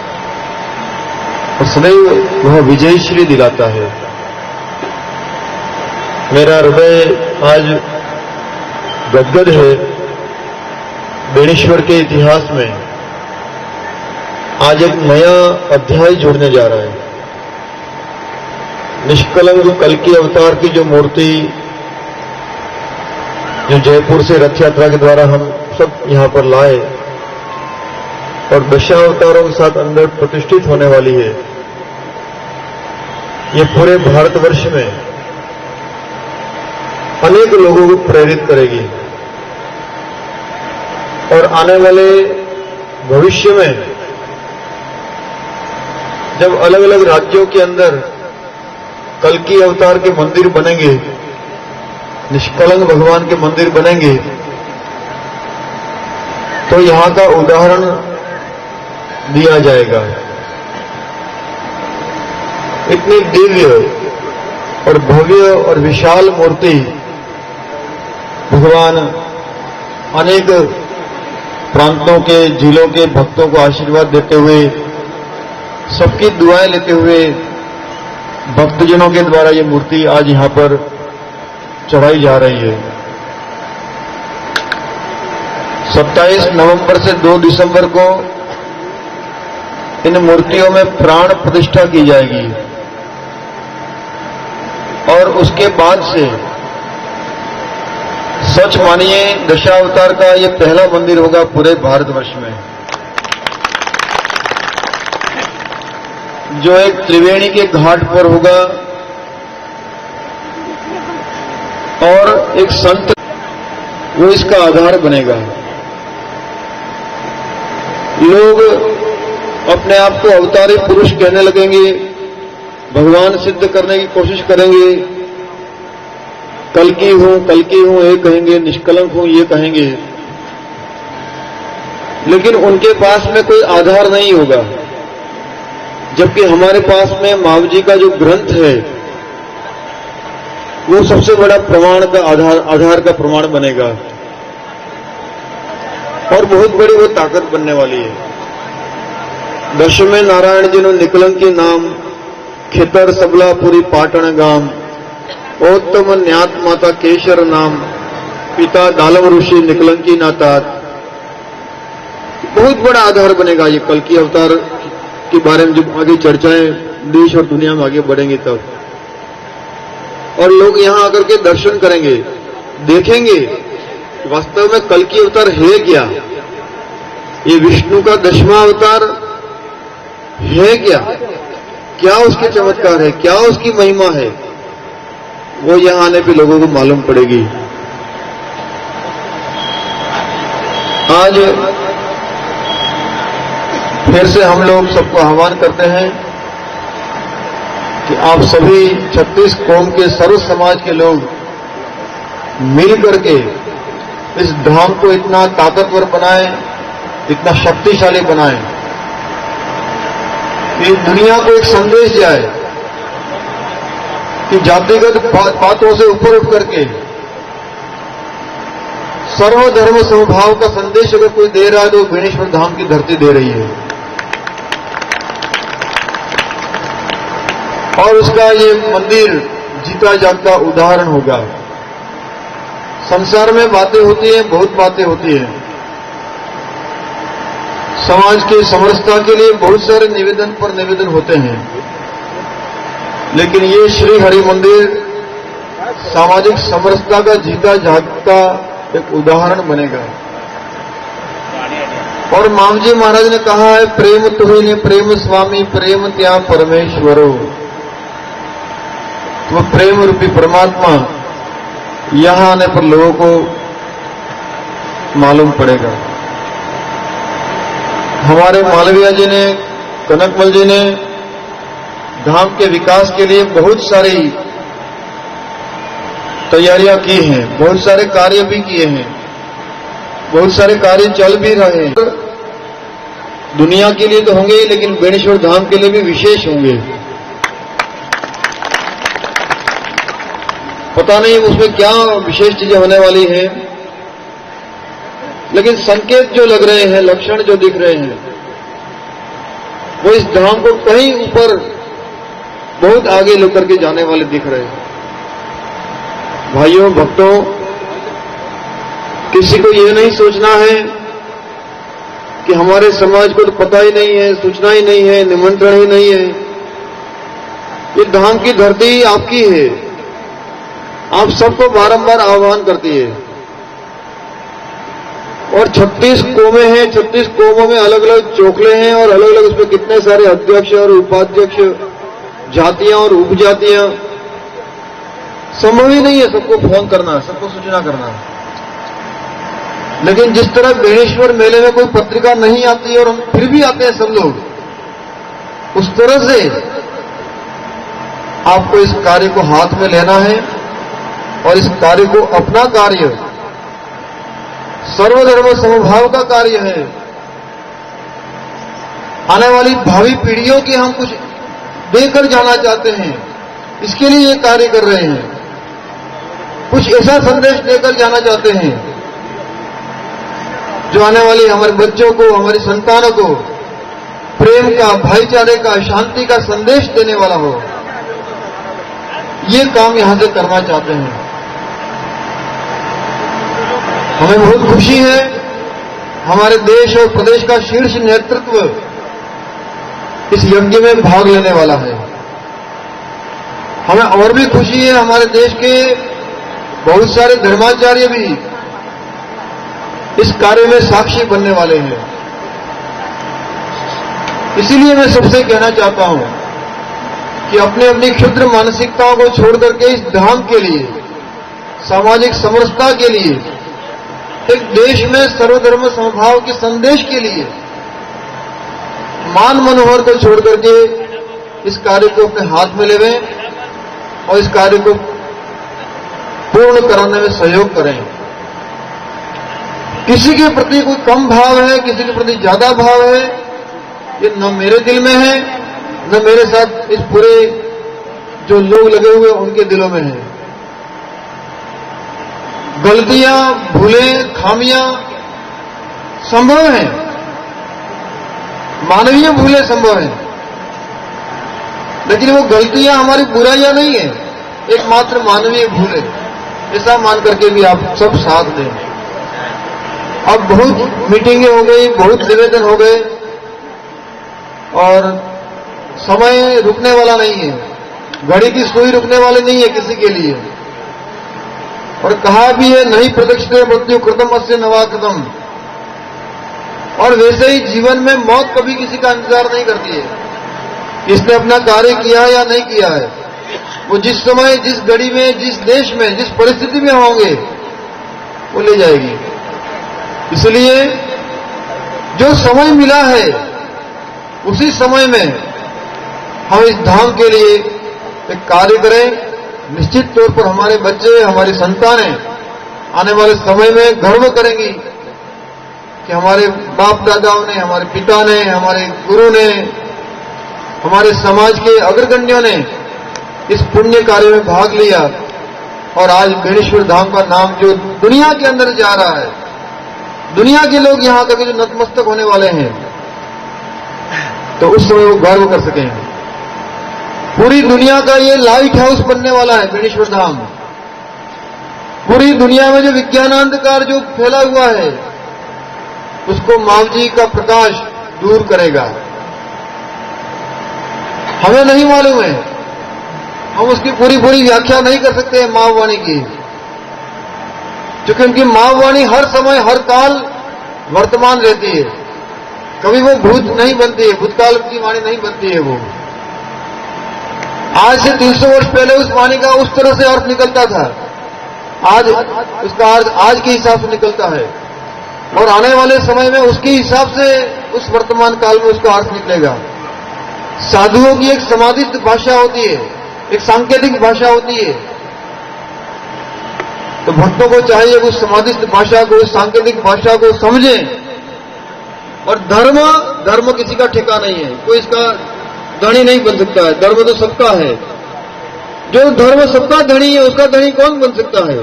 और सदैव वह विजयश्री दिलाता है। मेरा हृदय आज गदगद है। बेणेश्वर के इतिहास में आज एक नया अध्याय जुड़ने जा रहा है। निष्कलंक कल्कि अवतार की जो मूर्ति जो जयपुर से रथ यात्रा के द्वारा हम सब यहां पर लाए और दशावतारों के साथ अंदर प्रतिष्ठित होने वाली है, ये पूरे भारतवर्ष में अनेक लोगों को प्रेरित करेगी। और आने वाले भविष्य में जब अलग अलग राज्यों के अंदर कल्कि अवतार के मंदिर बनेंगे, निष्कलंक भगवान के मंदिर बनेंगे, तो यहां का उदाहरण दिया जाएगा। इतनी दिव्य और भव्य और विशाल मूर्ति भगवान अनेक प्रांतों के जिलों के भक्तों को आशीर्वाद देते हुए, सबकी दुआएं लेते हुए भक्तजनों के द्वारा ये मूर्ति आज यहां पर चढ़ाई जा रही है। 27 नवंबर से 2 दिसंबर को इन मूर्तियों में प्राण प्रतिष्ठा की जाएगी और उसके बाद से सच मानिए दशावतार का ये पहला मंदिर होगा पूरे भारतवर्ष में, जो एक त्रिवेणी के घाट पर होगा और एक संत वो इसका आधार बनेगा। लोग अपने आप को अवतारी पुरुष कहने लगेंगे, भगवान सिद्ध करने की कोशिश करेंगे, कल्कि हूं ये कहेंगे, निष्कलंक हूं ये कहेंगे, लेकिन उनके पास में कोई आधार नहीं होगा। जबकि हमारे पास में महावीर का जो ग्रंथ है वो सबसे बड़ा प्रमाण का आधार का प्रमाण बनेगा और बहुत बड़ी वो ताकत बनने वाली है। दशमें नारायण जी ने निकलंकी नाम, खेतर सबलापुरी पाटण गाम, उत्तम न्यात माता केशर नाम, पिता दालम ऋषि निकलंकी नातात। बहुत बड़ा आधार बनेगा ये कल्कि अवतार के बारे में जब आगे चर्चाएं देश और दुनिया में आगे बढ़ेंगे तब, और लोग यहां आकर के दर्शन करेंगे, देखेंगे वास्तव में कल्कि अवतार है क्या, ये विष्णु का 10वां अवतार है क्या उसके चमत्कार है, क्या उसकी महिमा है, वो यहां आने पे लोगों को मालूम पड़ेगी। आज फिर से हम लोग सबको आह्वान करते हैं कि आप सभी 36 कौम के सर्व समाज के लोग मिल करके इस धाम को इतना ताकतवर बनाएं, इतना शक्तिशाली बनाएं कि दुनिया को एक संदेश जाए कि जातिगत बातों से ऊपर उठ करके सर्वधर्म समभाव का संदेश अगर कोई दे रहा है तो बेणेश्वर धाम की धरती दे रही है। और उसका ये मंदिर जीता जागता उदाहरण होगा। संसार में बातें होती हैं, बहुत बातें होती हैं, समाज की समरसता के लिए बहुत सारे निवेदन पर निवेदन होते हैं, लेकिन ये श्री हरि मंदिर सामाजिक समरसता का जीता जागता एक उदाहरण बनेगा। और मामजी महाराज ने कहा है, प्रेम तुम्हें ने प्रेम स्वामी, प्रेम त्या परमेश्वरो। वो प्रेम रूपी परमात्मा यहां आने पर लोगों को मालूम पड़ेगा। हमारे मालवीय जी ने, कनकमल जी ने धाम के विकास के लिए बहुत सारी तैयारियां की हैं, बहुत सारे कार्य भी किए हैं, बहुत सारे कार्य चल भी रहे हैं। दुनिया के लिए तो होंगे ही, लेकिन बेणेश्वर धाम के लिए भी विशेष होंगे। पता नहीं उसमें क्या विशेष चीजें होने वाली हैं, लेकिन संकेत जो लग रहे हैं, लक्षण जो दिख रहे हैं, वो इस धाम को कहीं ऊपर बहुत आगे लेकर के जाने वाले दिख रहे हैं। भाइयों भक्तों, किसी को ये नहीं सोचना है कि हमारे समाज को तो पता ही नहीं है, सूचना ही नहीं है, निमंत्रण ही नहीं है। ये धाम की धरती आपकी है, आप सबको बारंबार आह्वान करती है। और 36 कौमें हैं, 36 कौमों में अलग अलग चोखले हैं और अलग अलग उसमें कितने सारे अध्यक्ष और उपाध्यक्ष, जातियां और उपजातियां। संभव ही नहीं है सबको फोन करना, सबको सूचना करना। लेकिन जिस तरह बेणेश्वर मेले में कोई पत्रिका नहीं आती और हम फिर भी आते हैं सब लोग, उस तरह से आपको इस कार्य को हाथ में लेना है और इस कार्य को अपना कार्य, सर्वधर्म समभाव का कार्य है। आने वाली भावी पीढ़ियों की हम कुछ देकर जाना चाहते हैं, इसके लिए ये कार्य कर रहे हैं। कुछ ऐसा संदेश देकर जाना चाहते हैं जो आने वाले हमारे बच्चों को, हमारी संतानों को प्रेम का, भाईचारे का, शांति का संदेश देने वाला हो। ये काम यहां से करना चाहते हैं। हमें बहुत खुशी है, हमारे देश और प्रदेश का शीर्ष नेतृत्व इस यज्ञ में भाग लेने वाला है। हमें और भी खुशी है, हमारे देश के बहुत सारे धर्माचार्य भी इस कार्य में साक्षी बनने वाले हैं। इसीलिए मैं सबसे कहना चाहता हूं कि अपनी अपनी क्षुद्र मानसिकताओं को छोड़ करके इस धाम के लिए, सामाजिक समरसता के लिए, एक देश में सर्वधर्म समभाव के संदेश के लिए मान मनोहर को छोड़ करके इस कार्य को अपने हाथ में लेवें और इस कार्य को पूर्ण कराने में सहयोग करें। किसी के प्रति कोई कम भाव है, किसी के प्रति ज्यादा भाव है, ये न मेरे दिल में है, न मेरे साथ इस पूरे जो लोग लगे हुए उनके दिलों में है। गलतियां, भूलें, खामियां संभव हैं, मानवीय भूलें संभव हैं, लेकिन वो गलतियां हमारी बुराइयां नहीं है, एकमात्र मानवीय भूलें, ऐसा मान करके भी आप सब साथ दें। अब बहुत मीटिंगें हो गई, बहुत निवेदन हो गए और समय रुकने वाला नहीं है, घड़ी की सुई रुकने वाली नहीं है किसी के लिए। और कहा भी है, नहीं प्रतीक्षते मृत्यु कृतम अस्य नवा कृतम। और वैसे ही जीवन में मौत कभी किसी का इंतजार नहीं करती है, किसने अपना कार्य किया है या नहीं किया है। वो जिस समय, जिस घड़ी में, जिस देश में, जिस परिस्थिति में होंगे वो ले जाएगी। इसलिए जो समय मिला है उसी समय में हम इस धाम के लिए एक कार्य करें। निश्चित तौर पर हमारे बच्चे, हमारी संतानें आने वाले समय में गर्व करेंगी कि हमारे बाप दादाओं ने, हमारे पिता ने, हमारे गुरु ने, हमारे समाज के अग्रगण्यों ने इस पुण्य कार्य में भाग लिया और आज बेणेश्वर धाम का नाम जो दुनिया के अंदर जा रहा है, दुनिया के लोग यहां तक जो नतमस्तक होने वाले हैं, तो उस समय वो गर्व कर सकेंगे। पूरी दुनिया का ये लाइट हाउस बनने वाला है बेणेश्वर धाम। पूरी दुनिया में जो विज्ञानांधकार जो फैला हुआ है उसको मावजी का प्रकाश दूर करेगा। हमें नहीं मालूम है, हम उसकी पूरी पूरी व्याख्या नहीं कर सकते हैं माववाणी की, क्योंकि उनकी माववाणी हर समय, हर काल वर्तमान रहती है। कभी वो भूत नहीं बनती है, भूतकाल की वाणी नहीं बनती है। वो आज से 300 वर्ष पहले उस वाणी का उस तरह से अर्थ निकलता था, आज उसका अर्थ आज के हिसाब से निकलता है और आने वाले समय में उसके हिसाब से उस वर्तमान काल में उसका अर्थ निकलेगा। साधुओं की एक समाधिस्थ भाषा होती है, एक सांकेतिक भाषा होती है, तो भक्तों को चाहिए उस समाधिस्थ भाषा को, उस सांकेतिक भाषा को समझें। और धर्म किसी का ठेका नहीं है, कोई इसका धनी नहीं बन सकता है। धर्म तो सबका है, जो धर्म सबका धनी है उसका धनी कौन बन सकता है?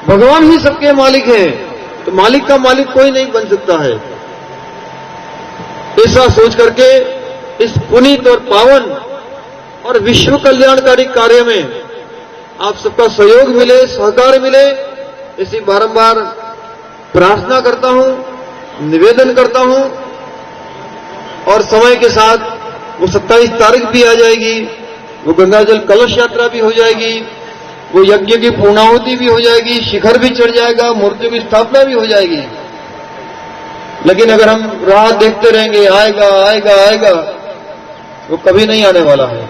भगवान ही सबके मालिक है, तो मालिक का मालिक कोई नहीं बन सकता है। ऐसा सोच करके इस पुनीत और पावन और विश्व कल्याणकारी कार्य में आप सबका सहयोग मिले, सहकार मिले, इसी बारंबार प्रार्थना करता हूं, निवेदन करता हूं। और समय के साथ वो 27 तारीख भी आ जाएगी, वो गंगाजल कलश यात्रा भी हो जाएगी, वो यज्ञ की पूर्णाहुति भी हो जाएगी, शिखर भी चढ़ जाएगा, मूर्ति की स्थापना भी हो जाएगी। लेकिन अगर हम राह देखते रहेंगे आएगा आएगा आएगा, वो कभी नहीं आने वाला है।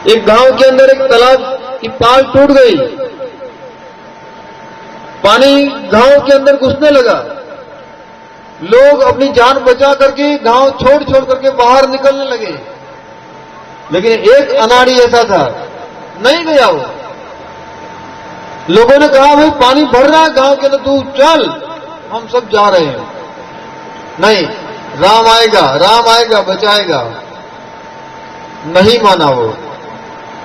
एक गांव के अंदर एक तालाब की पाल टूट गई, पानी गांव के अंदर घुसने लगा, लोग अपनी जान बचा करके गांव छोड़ करके बाहर निकलने लगे। लेकिन एक अनाड़ी ऐसा था, नहीं गया वो। लोगों ने कहा भाई पानी भर रहा है गांव के अंदर, तू चल, हम सब जा रहे हैं। नहीं, राम आएगा बचाएगा। नहीं माना वो,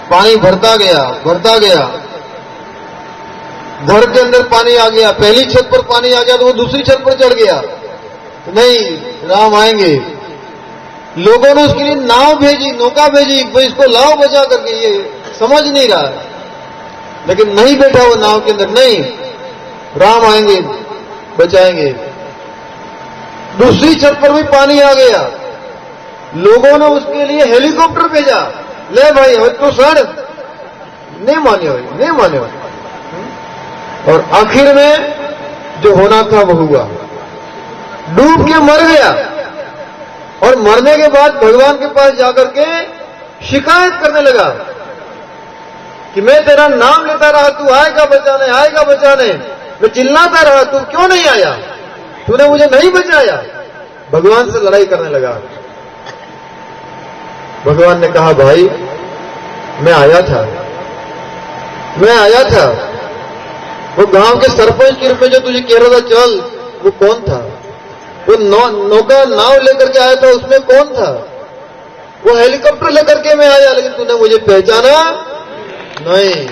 पानी भरता गया। घर के अंदर पानी आ गया, पहली छत पर पानी आ गया तो वो दूसरी छत पर चढ़ गया। नहीं, राम आएंगे। लोगों ने उसके लिए नाव भेजी, नौका भेजी, भाई इसको लाओ बचा करके, ये समझ नहीं रहा। लेकिन नहीं बैठा वो नाव के अंदर, नहीं, राम आएंगे बचाएंगे। दूसरी छत पर भी पानी आ गया, लोगों ने उसके लिए हेलीकॉप्टर भेजा, ले भाई हो तो सर, नहीं माने भाई, नहीं माने भाई। और आखिर में जो होना था वो हुआ, डूब के मर गया। और मरने के बाद भगवान के पास जाकर के शिकायत करने लगा कि मैं तेरा नाम लेता रहा, तू आएगा बचाने, आएगा बचाने, मैं चिल्लाता रहा, तू क्यों नहीं आया, तूने मुझे नहीं बचाया। भगवान से लड़ाई करने लगा। भगवान ने कहा, भाई मैं आया था, मैं आया था। वो गांव के सरपंच के रूप में जो तुझे कह रहा था चल, वो कौन था? वो नौका नाव लेकर के आया था, उसमें कौन था? वो हेलीकॉप्टर लेकर के मैं आया, लेकिन तूने मुझे पहचाना नहीं,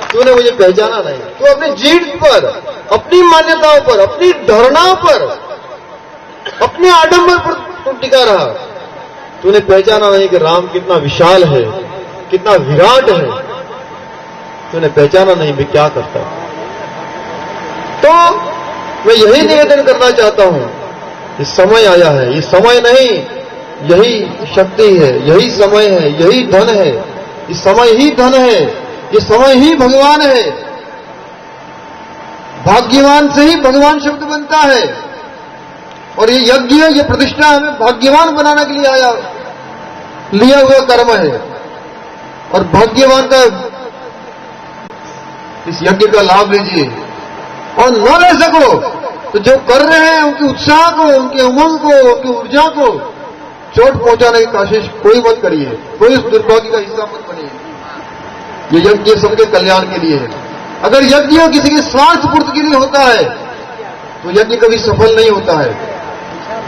तूने मुझे पहचाना नहीं। तू अपनी जीत पर, अपनी मान्यताओं पर, अपनी धारणाओं पर, अपने आडंबर पर तू टिका रहा। तूने पहचाना नहीं कि राम कितना विशाल है, कितना विराट है। तूने पहचाना नहीं मैं क्या करता। तो मैं यही निवेदन करना चाहता हूं, ये समय आया है, ये समय नहीं, यही शक्ति है, यही समय है, यही धन है, ये समय ही धन है, ये समय ही भगवान है। भाग्यवान से ही भगवान शब्द बनता है। और ये यज्ञ, ये प्रतिष्ठा हमें भाग्यवान बनाने के लिए आया, लिया हुआ कर्म है। और भाग्यवान का इस यज्ञ का लाभ लीजिए। और न ले सको तो जो कर रहे हैं उनके उत्साह को, उनके उमंग को, उनकी ऊर्जा को चोट पहुंचाने की कोशिश कोई मत करिए, कोई उस दुर्भाग्य का हिस्सा मत बनिए। ये यज्ञ सबके कल्याण के लिए है। अगर यज्ञ किसी के स्वार्थ पूर्ति के लिए होता है तो यज्ञ कभी सफल नहीं होता है।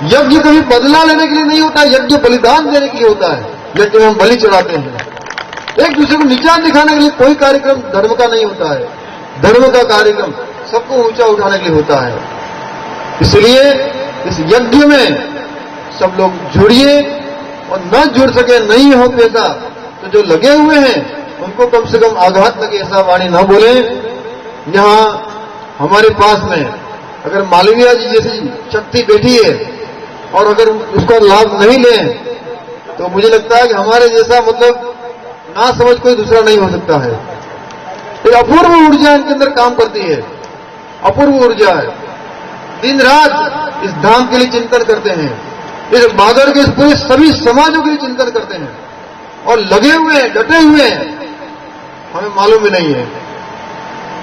यज्ञ कभी बदला लेने के लिए नहीं होता, यज्ञ बलिदान देने के लिए होता है। यज्ञ में हम बलि चढ़ाते हैं। एक दूसरे को नीचा दिखाने के लिए कोई कार्यक्रम धर्म का नहीं होता है। धर्म का कार्यक्रम सबको ऊंचा उठाने के लिए होता है। इसलिए इस यज्ञ में सब लोग जुड़िए, और न जुड़ सके, नहीं हो पैसा तो जो लगे हुए हैं उनको कम से कम आघात लगे ऐसा वाणी न बोले। यहां हमारे पास में अगर मालवीय जी जैसी शक्ति बैठी है और अगर उसका लाभ नहीं लें तो मुझे लगता है कि हमारे जैसा मतलब ना समझ कोई दूसरा नहीं हो सकता है। एक अपूर्व ऊर्जा इनके अंदर काम करती है, अपूर्व ऊर्जा है। दिन रात इस धाम के लिए चिंतन करते हैं, इस बागड़ के पूरे सभी समाजों के लिए चिंतन करते हैं और लगे हुए हैं, डटे हुए हैं, हमें मालूम भी नहीं है।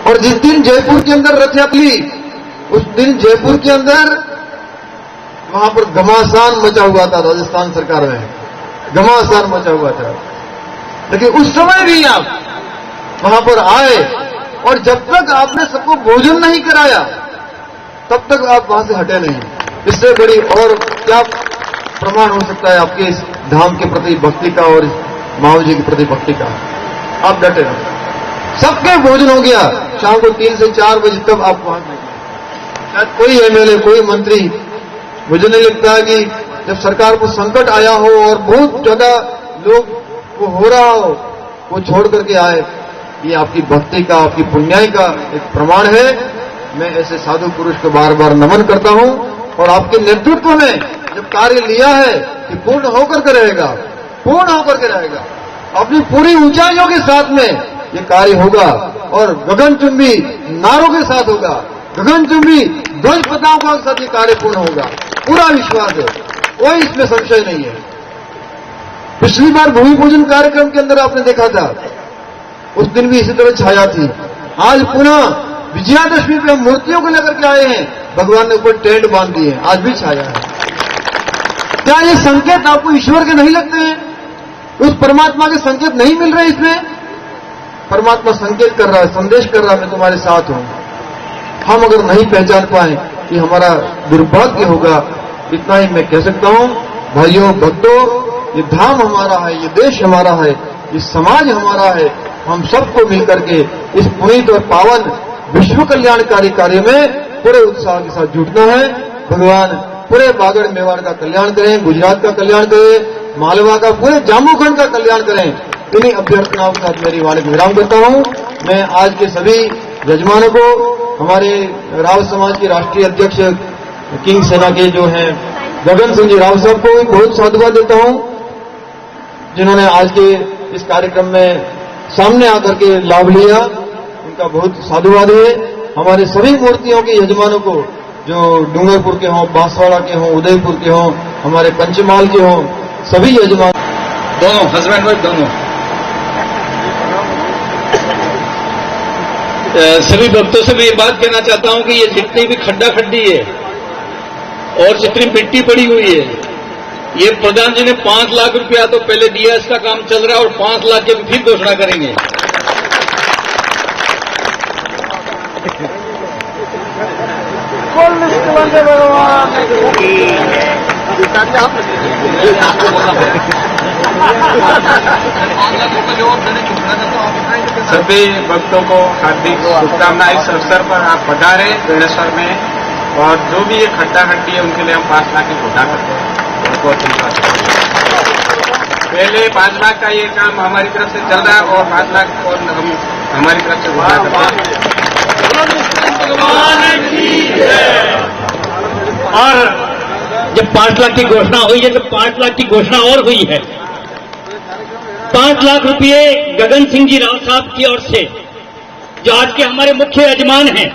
और जिस दिन जयपुर के अंदर रथ यात्रा ली, उस दिन जयपुर के अंदर वहां पर घमासान मचा हुआ था। राजस्थान सरकार में घमासान मचा हुआ था, लेकिन उस समय भी आप वहां पर आए और जब तक आपने सबको भोजन नहीं कराया तब तक आप वहां से हटे नहीं। इससे बड़ी और क्या प्रमाण हो सकता है आपके इस धाम के प्रति भक्ति का और माओ जी के प्रति भक्ति का। आप डटे रहे, सबके भोजन हो गया शाम को 3 से 4 बजे, तब आप वहां गए। शायद कोई एमएलए, कोई मंत्री, मुझे नहीं लगता है कि जब सरकार को संकट आया हो और बहुत ज्यादा लोग को हो रहा हो, वो छोड़ करके आए। ये आपकी भक्ति का, आपकी पुण्याई का एक प्रमाण है। मैं ऐसे साधु पुरुष को बार बार नमन करता हूं। और आपके नेतृत्व में जब कार्य लिया है कि पूर्ण होकर के रहेगा, पूर्ण होकर के रहेगा, अपनी पूरी ऊंचाइयों के साथ में ये कार्य होगा और गगनचुंबी नारों के साथ होगा, गगनचुंबी ध्वज पताकों के साथ ये कार्य पूर्ण होगा। पूरा विश्वास है, कोई इसमें संशय नहीं है। पिछली बार भूमि पूजन कार्यक्रम के अंदर आपने देखा था, उस दिन भी इसी तरह छाया थी। आज पुनः विजयादशमी पे हम मूर्तियों को लेकर के आए हैं, भगवान ने ऊपर टेंट बांध दिए, आज भी छाया है। क्या ये संकेत आपको ईश्वर के नहीं लगते हैं? उस परमात्मा के संकेत नहीं मिल रहे इसमें? परमात्मा संकेत कर रहा है, संदेश कर रहा है, मैं तुम्हारे साथ हूं। हम अगर नहीं पहचान पाए कि हमारा दुर्भाग्य होगा। इतना ही मैं कह सकता हूं। भाइयों भक्तों, ये धाम हमारा है, ये देश हमारा है, ये समाज हमारा है। हम सबको मिलकर के इस पुनीत और पावन विश्व कल्याणकारी कार्य में पूरे उत्साह के साथ जुटना है। भगवान पूरे बागड़ मेवाड़ का कल्याण करें, गुजरात का कल्याण करें, मालवा का, पूरे जम्मू खंड का कल्याण करें। इन्हीं अभ्यर्थनाओं के साथ मेरी वाणी को विराम करता हूं। मैं आज के सभी यजमानों को, हमारे राव समाज के राष्ट्रीय अध्यक्ष किंग सेना के जो हैं गगन सिंह जी राव साहब को भी बहुत साधुवाद देता हूं, जिन्होंने आज के इस कार्यक्रम में सामने आकर के लाभ लिया। उनका बहुत साधुवाद है। हमारे सभी मूर्तियों के यजमानों को, जो डूंगरपुर के हों, बांसवाड़ा के हों, उदयपुर के हों, हमारे पंचमाल के हों, सभी यजमान, दोनों हस्बैंड वाइफ दोनों, सभी भक्तों से मैं ये बात कहना चाहता हूं कि ये जितनी भी खड्डा खड्डी है और जितनी मिट्टी पड़ी हुई है, ये प्रधान जी ने 5 लाख रुपया तो पहले दिया, इसका काम चल रहा है और 5 लाख की फिर घोषणा करेंगे। सभी भक्तों को हार्दिक शुभकामनाएं। इस अवसर पर आप पधारे बेणेश्वर में, और जो भी ये खड्डा खड्डी है उनके लिए हम 5 लाख की घोषणा करते हैं। बहुत धन्यवाद। पहले 5 लाख का ये काम हमारी तरफ से चल रहा है और 5 लाख और हम हमारी तरफ से घोषणा करते हैं। और जब 5 लाख की घोषणा हुई है तो 5 लाख की घोषणा और हुई है। 5 लाख रुपए गगन सिंह जी राव साहब की ओर से, जो आज के हमारे मुख्य यजमान हैं,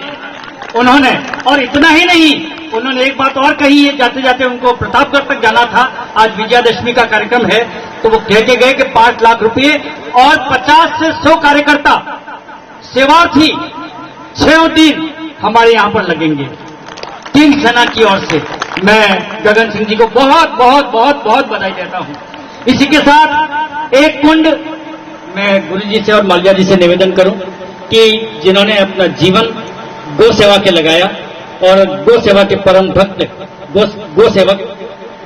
उन्होंने, और इतना ही नहीं, उन्होंने एक बात और कही है। जाते जाते उनको प्रतापगढ़ तक जाना था, आज विजयादशमी का कार्यक्रम है, तो वो कह के गए कि 5 लाख रुपए और 50 से 100 कार्यकर्ता सेवार्थी 6 दिन हमारे यहां पर लगेंगे। 3 सेना की ओर से मैं गगन सिंह जी को बहुत बहुत बहुत बहुत बधाई देता हूं। इसी के साथ एक कुंड मैं गुरु जी से और माल्या जी से निवेदन करूं कि जिन्होंने अपना जीवन गौ सेवा के लगाया, और गौ सेवा के परम भक्त गौ सेवक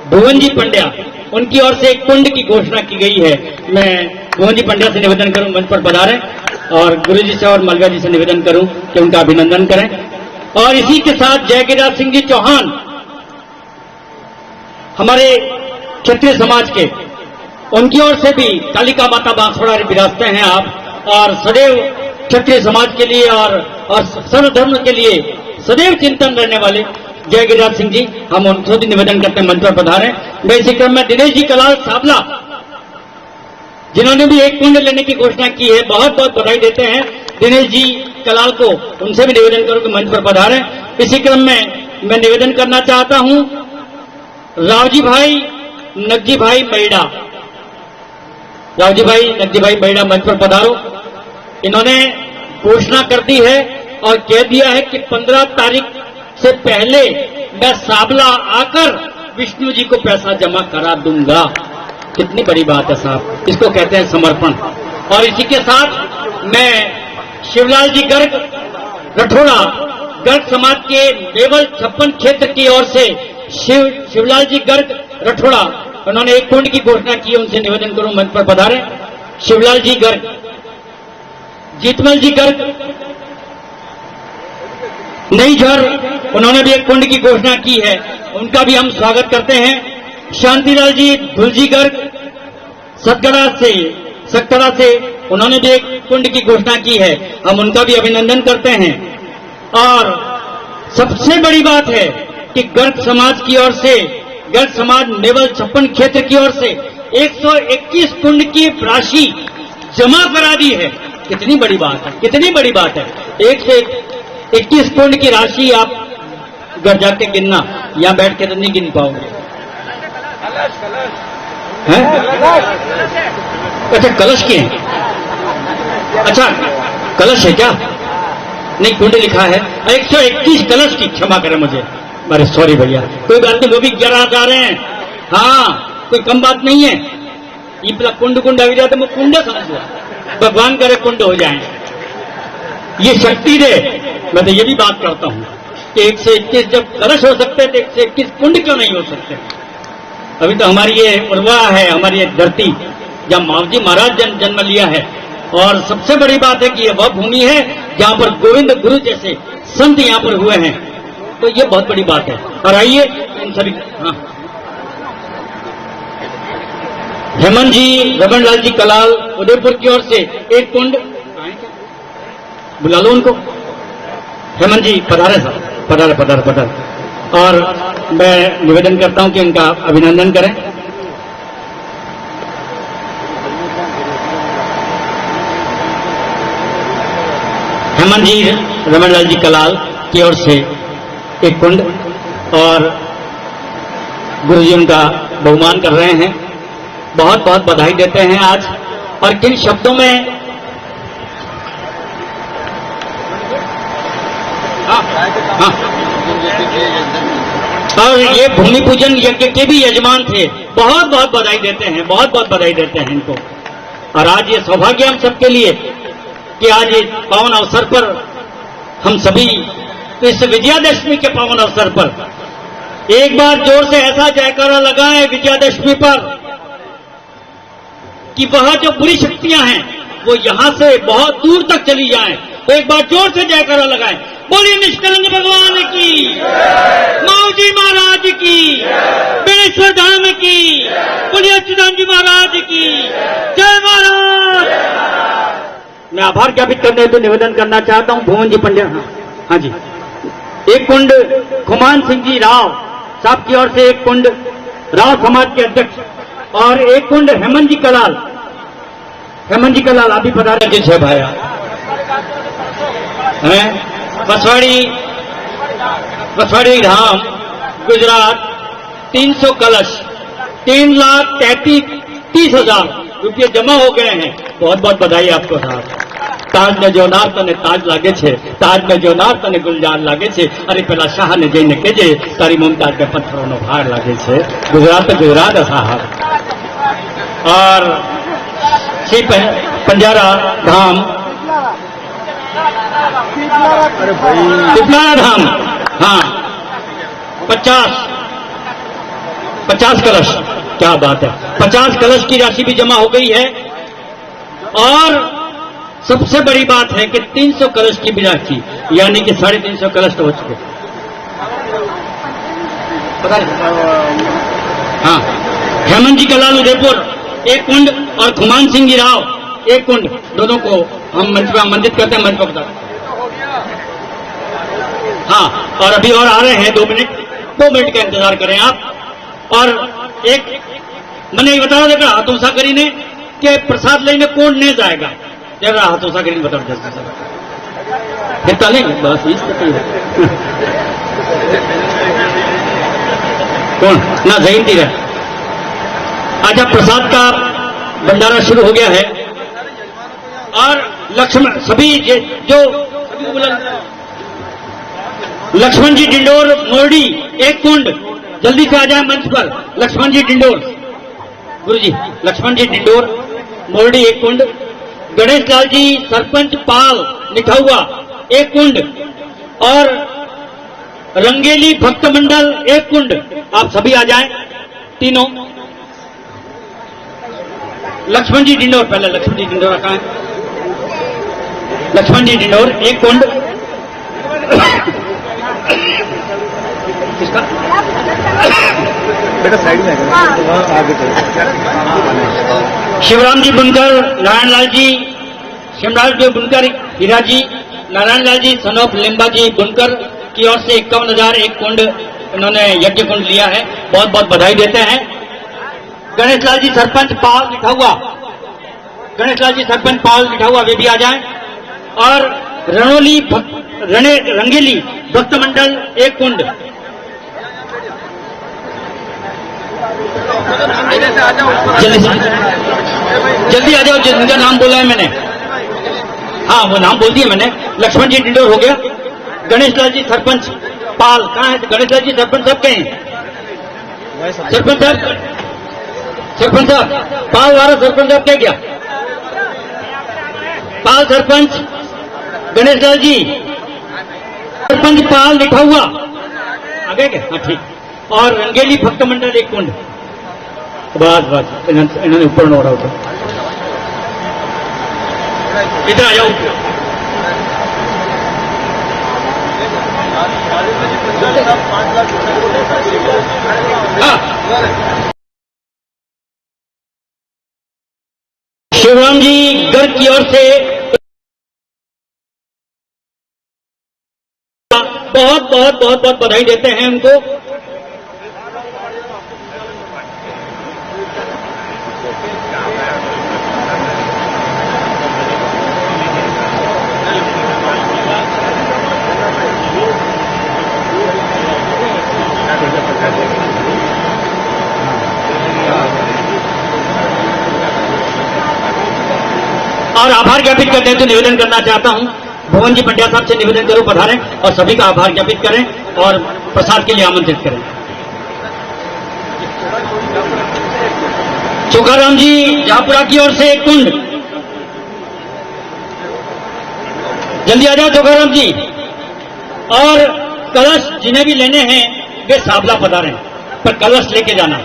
भुवन जी पंड्या, उनकी ओर से एक कुंड की घोषणा की गई है। मैं भुवन जी पंड्या से निवेदन करूं मंच पर पधारें, और गुरु जी से और मालविया जी से निवेदन करूं कि उनका अभिनंदन करें। और इसी के साथ जयगिरिराज सिंह जी चौहान, हमारे क्षत्रिय समाज के, उनकी ओर से भी कालिका माता बांसवाड़ा विराजते हैं आप, और सदैव क्षत्रिय समाज के लिए और सर्वधर्म के लिए सदैव चिंतन रहने वाले जयगिरिराज सिंह जी, हम उनसे भी निवेदन करते हैं मंच पर पधारें। मैं इसी क्रम में दिनेश जी कलाल साबला, जिन्होंने भी एक कुंड लेने की घोषणा की है, बहुत बहुत बधाई देते हैं दिनेश जी कलाल को, उनसे भी निवेदन करूं कि मंच पर पधारें। इसी क्रम में मैं निवेदन करना चाहता हूं रावजी भाई नगजी भाई मैडा, रावजी भाई नगजी भाई मैडा मंच पर पधारो। इन्होंने घोषणा कर दी है और कह दिया है कि 15 तारीख से पहले मैं साबला आकर विष्णु जी को पैसा जमा करा दूंगा। कितनी बड़ी बात है साहब, इसको कहते हैं समर्पण। और इसी के साथ मैं शिवलाल जी गर्ग रठोड़ा, गर्ग समाज के नेवल 56 क्षेत्र की ओर से शिवलाल जी गर्ग रठोड़ा, उन्होंने एक कुंड की घोषणा की है, उनसे निवेदन करूं मंच पर पधारें। शिवलाल जी गर्ग, जीतमल जी गर्ग नई झर, उन्होंने भी एक कुंड की घोषणा की है, उनका भी हम स्वागत करते हैं। शांतिलाल जी धुलजी गर्ग सतगड़ा से उन्होंने भी एक कुंड की घोषणा की है, हम उनका भी अभिनंदन करते हैं। और सबसे बड़ी बात है कि गर्ग समाज की ओर से, गर्ग समाज नेवल 56 क्षेत्र की ओर से 121 कुंड की राशि जमा करा दी है। कितनी बड़ी बात है, कितनी बड़ी बात है। 121 कुंड की राशि आप घर जाके गिनना, यहां बैठ के तो नहीं गिन पाओगे। हैं? अच्छा कलश के हैं, अच्छा कलश है क्या? नहीं, कुंड लिखा है 121 कलश की, क्षमा करें मुझे, अरे सॉरी भैया, कोई बात नहीं, वो भी 11,000 हैं। हाँ, कोई कम बात नहीं है। ये पहला कुंड कुंड अभी जाते, मैं कुंड समझ लो, भगवान करे कुंड हो जाए, ये शक्ति दे। मैं तो ये भी बात करता हूं कि 121 जब कलश हो सकते हैं तो 121 कुंड क्यों नहीं हो सकते? अभी तो हमारी ये उर्वा है, हमारी ये धरती जहां मावजी महाराज जन्म लिया है, और सबसे बड़ी बात है कि यह वह भूमि है जहां पर गोविंद गुरु जैसे संत यहां पर हुए हैं, तो ये बहुत बड़ी बात है। और आइए इन सभी, हाँ, हेमंत जी, रमन लाल जी कलाल उदयपुर की ओर से एक कुंड, बुला लो उनको। हेमंत जी पधारे साहब, पधारे पधारे पधारे। और मैं निवेदन करता हूं कि इनका अभिनंदन करें। हेमंत जी रमन लाल जी कलाल की ओर से एक कुंड और गुरु जी उनका बहुमान कर रहे हैं। बहुत बहुत बधाई देते हैं आज। और किन शब्दों में और ये भूमि पूजन यज्ञ के भी यजमान थे। बहुत बहुत बधाई देते हैं, बहुत बहुत बधाई देते हैं इनको। और आज ये सौभाग्य हम सबके लिए कि आज इस पावन अवसर पर हम सभी इस विजयादशमी के पावन अवसर पर एक बार जोर से ऐसा जयकारा लगाएं विजयादशमी पर कि वह जो बुरी शक्तियां हैं वो यहां से बहुत दूर तक चली जाएं। तो एक बार जोर से जयकारा लगाएं। बोलिए निष्कलंक भगवान की, माऊ जी महाराज की, बेणेश्वर धाम की, बोलिए अच्युतानंद जी महाराज की जय महाराज। मैं आभार ज्ञापित करने हेतु निवेदन करना चाहता हूं भुवन जी पंडित। हाँ जी, एक कुंड खुमान सिंह जी राव साहब की ओर से एक कुंड राव समाज के अध्यक्ष और एक कुंड हेमंत जी कलाल। हेमंत जी कलाल अभी पधारे जी छह भाया हैं बसवाड़ी धाम गुजरात 300 कलश 3,33,30,000 रुपये जमा हो गए हैं। बहुत बहुत बधाई आपको साहब। ताज में जो नार तने ताज लागे छे, ताज में जो नार तने गुलजार लागे छे, अरे पेला शाह ने जईने कहेजे तारी मुमताज के पत्थरों भार लागे छे। गुजरात गुजरात साहब। और श्री पंजारा धाम पिपलारा धाम, हाँ 50 कलश, क्या बात है। 50 कलश की राशि भी जमा हो गई है। और सबसे बड़ी बात है कि 300 कलश की भी राशि, यानी कि 350 कलश तो हो चुके। पता नहीं। हाँ, हेमंत जी कलाल उदयपुर एक कुंड और खुमान सिंह जी राव एक कुंड, दोनों को हम मंच पर आमंत्रित करते हैं। मंच पर बता। हाँ, और अभी और आ रहे हैं 2 मिनट का इंतजार करें आप। और एक मैंने ये बता देखा हाथों सा करी ने कि प्रसाद लेने कौन नहीं जाएगा, जरा हाथों सा करी बता फिर लेंगे बस इस कौन ना जयंती रहे। आज अब प्रसाद का भंडारा शुरू हो गया है। और लक्ष्मण सभी जो लक्ष्मण जी डिंडोर मोरडी एक कुंड, जल्दी से आ जाए मंच पर। लक्ष्मण जी डिंडोर, गुरुजी लक्ष्मण जी डिंडोर मोरडी एक कुंड। गणेश लाल जी सरपंच पाल निठौआ एक कुंड और रंगेली भक्त मंडल एक कुंड। आप सभी आ जाएं तीनों। लक्ष्मण जी डिंडोर, पहले लक्ष्मण जी डिंडोर रखा है। लक्ष्मण जी डिंडोर एक कुंड। किसका बेटा साइड में आगे शिवराम जी बुनकर, नारायण लाल जी शिवराज जी बुनकर, हीरा जी, नारायण लाल जी सनोफ लिम्बा जी बुनकर की ओर से 51,000 एक कुंड इन्होंने यज्ञ कुंड लिया है। बहुत बहुत बधाई देते हैं। गणेश लाल जी सरपंच पाल लिठौआ, गणेश लाल जी सरपंच पाल लिठौआ वे भी आ जाएं। और रंगेली भक्त मंडल एक कुंड। जल्दी आ जाओ, जिनका नाम बोला है मैंने। हाँ, वो नाम बोल दिया मैंने। लक्ष्मण जी डिंडोर हो गया। गणेश लाल जी सरपंच पाल कहाँ है? गणेश लाल जी सरपंच साहब कहीं? सरपंच साहब पाल वाला सरपंच साहब क्या गया? पाल सरपंच गणेश लाल जी सरपंच पाल लिखा हुआ आ गए क्या? हाँ ठीक। और रंगेली भक्त मंडल एक कुंड। बस इन्होंने ऊपर नोड़ा होता। इधर आ जाओ। शिवराम जी गर्ग की ओर से बहुत बहुत बहुत बहुत बधाई देते हैं उनको। और आभार ज्ञापित करते हैं तो निवेदन करना चाहता हूं, भुवन जी पंड्या साहब से निवेदन करो पधारें और सभी का आभार ज्ञापित करें और प्रसाद के लिए आमंत्रित करें। चोखाराम जी जहापुरा की ओर से एक कुंड, जल्दी आ जाओ चोखाराम जी। और कलश जिन्हें भी लेने हैं वे साबला पधारें, पर कलश लेके जाना।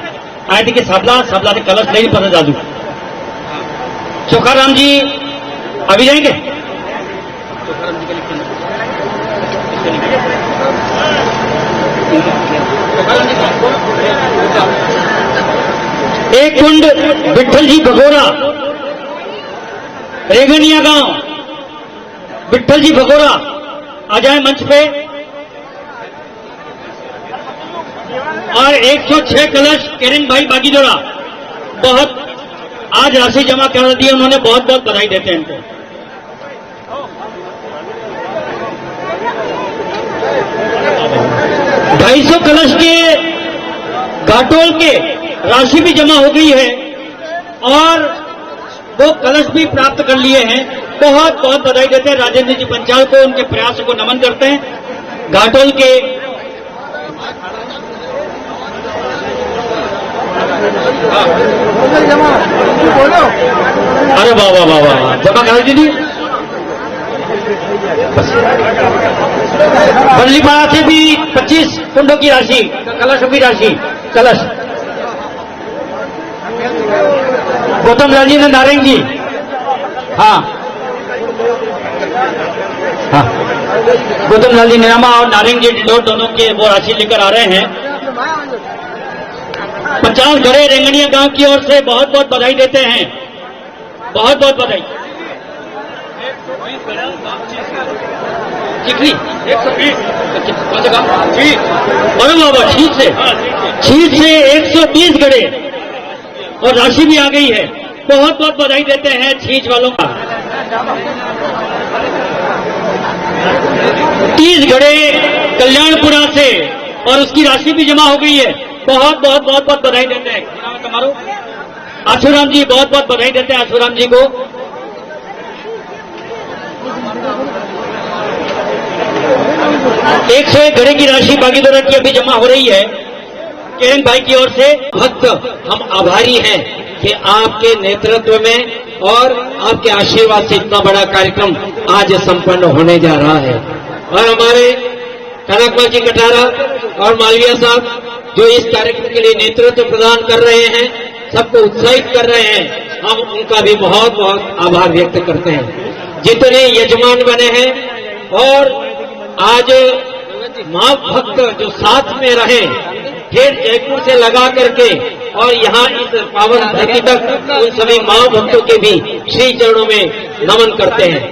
आए थे कि साबला से कलश नहीं पता जादू। चोखाराम जी अभी जाएंगे? एक कुंड विठल जी भगोरा, रेगनिया गांव, विठल जी भगोरा आ जाए मंच पे। और 106 कलश किरण भाई बागीदोरा, बहुत आज राशि जमा करा दी है उन्होंने, बहुत बहुत बधाई देते हैं इनको। ₹250 कलश के घाटोल के राशि भी जमा हो गई है और वो कलश भी प्राप्त कर लिए हैं। बहुत बहुत बधाई देते हैं राजेंद्र जी पंचाल को, उनके प्रयासों को नमन करते हैं। घाटोल के अरे वाह वाह वाह वाह, जमा करा दीदी। बल्लीपाड़ा से भी 25 कुंडों की राशि, कलशों की राशि, कलश। गौतम लाल जी ने नारायण जी, हाँ हाँ, गौतम लाल जी निरामा और नारायण जी डिंडोर दोनों के वो राशि लेकर आ रहे हैं। 50 घड़े रेंगनिया गांव की ओर से बहुत बहुत बधाई देते हैं, बहुत बहुत बधाई। चिकनी 120, अरे बाबा छीट से 120 घड़े और राशि भी आ गई है। बहुत बहुत बधाई देते हैं छींच वालों का। 30 घड़े कल्याणपुरा से और उसकी राशि भी जमा हो गई है। बहुत बहुत बहुत बहुत बधाई देते हैं तुम्हारो आशुराम जी, बहुत बहुत बधाई देते हैं आशुराम जी को। एक से घड़े की राशि बागीदोरा की अभी जमा हो रही है किरण भाई की ओर से। भक्त हम आभारी हैं कि आपके नेतृत्व में और आपके आशीर्वाद से इतना बड़ा कार्यक्रम आज संपन्न होने जा रहा है। और हमारे कनकमल जी कटारा और मालविया साहब जो इस कार्यक्रम के लिए नेतृत्व प्रदान कर रहे हैं, सबको उत्साहित कर रहे हैं, हम उनका भी बहुत बहुत आभार व्यक्त करते हैं। जितने यजमान बने हैं और आज मां भक्त जो साथ में रहे, फिर जयपुर से लगा करके और यहाँ इस पावन धरती तक, उन सभी मां भक्तों के भी श्री चरणों में नमन करते हैं।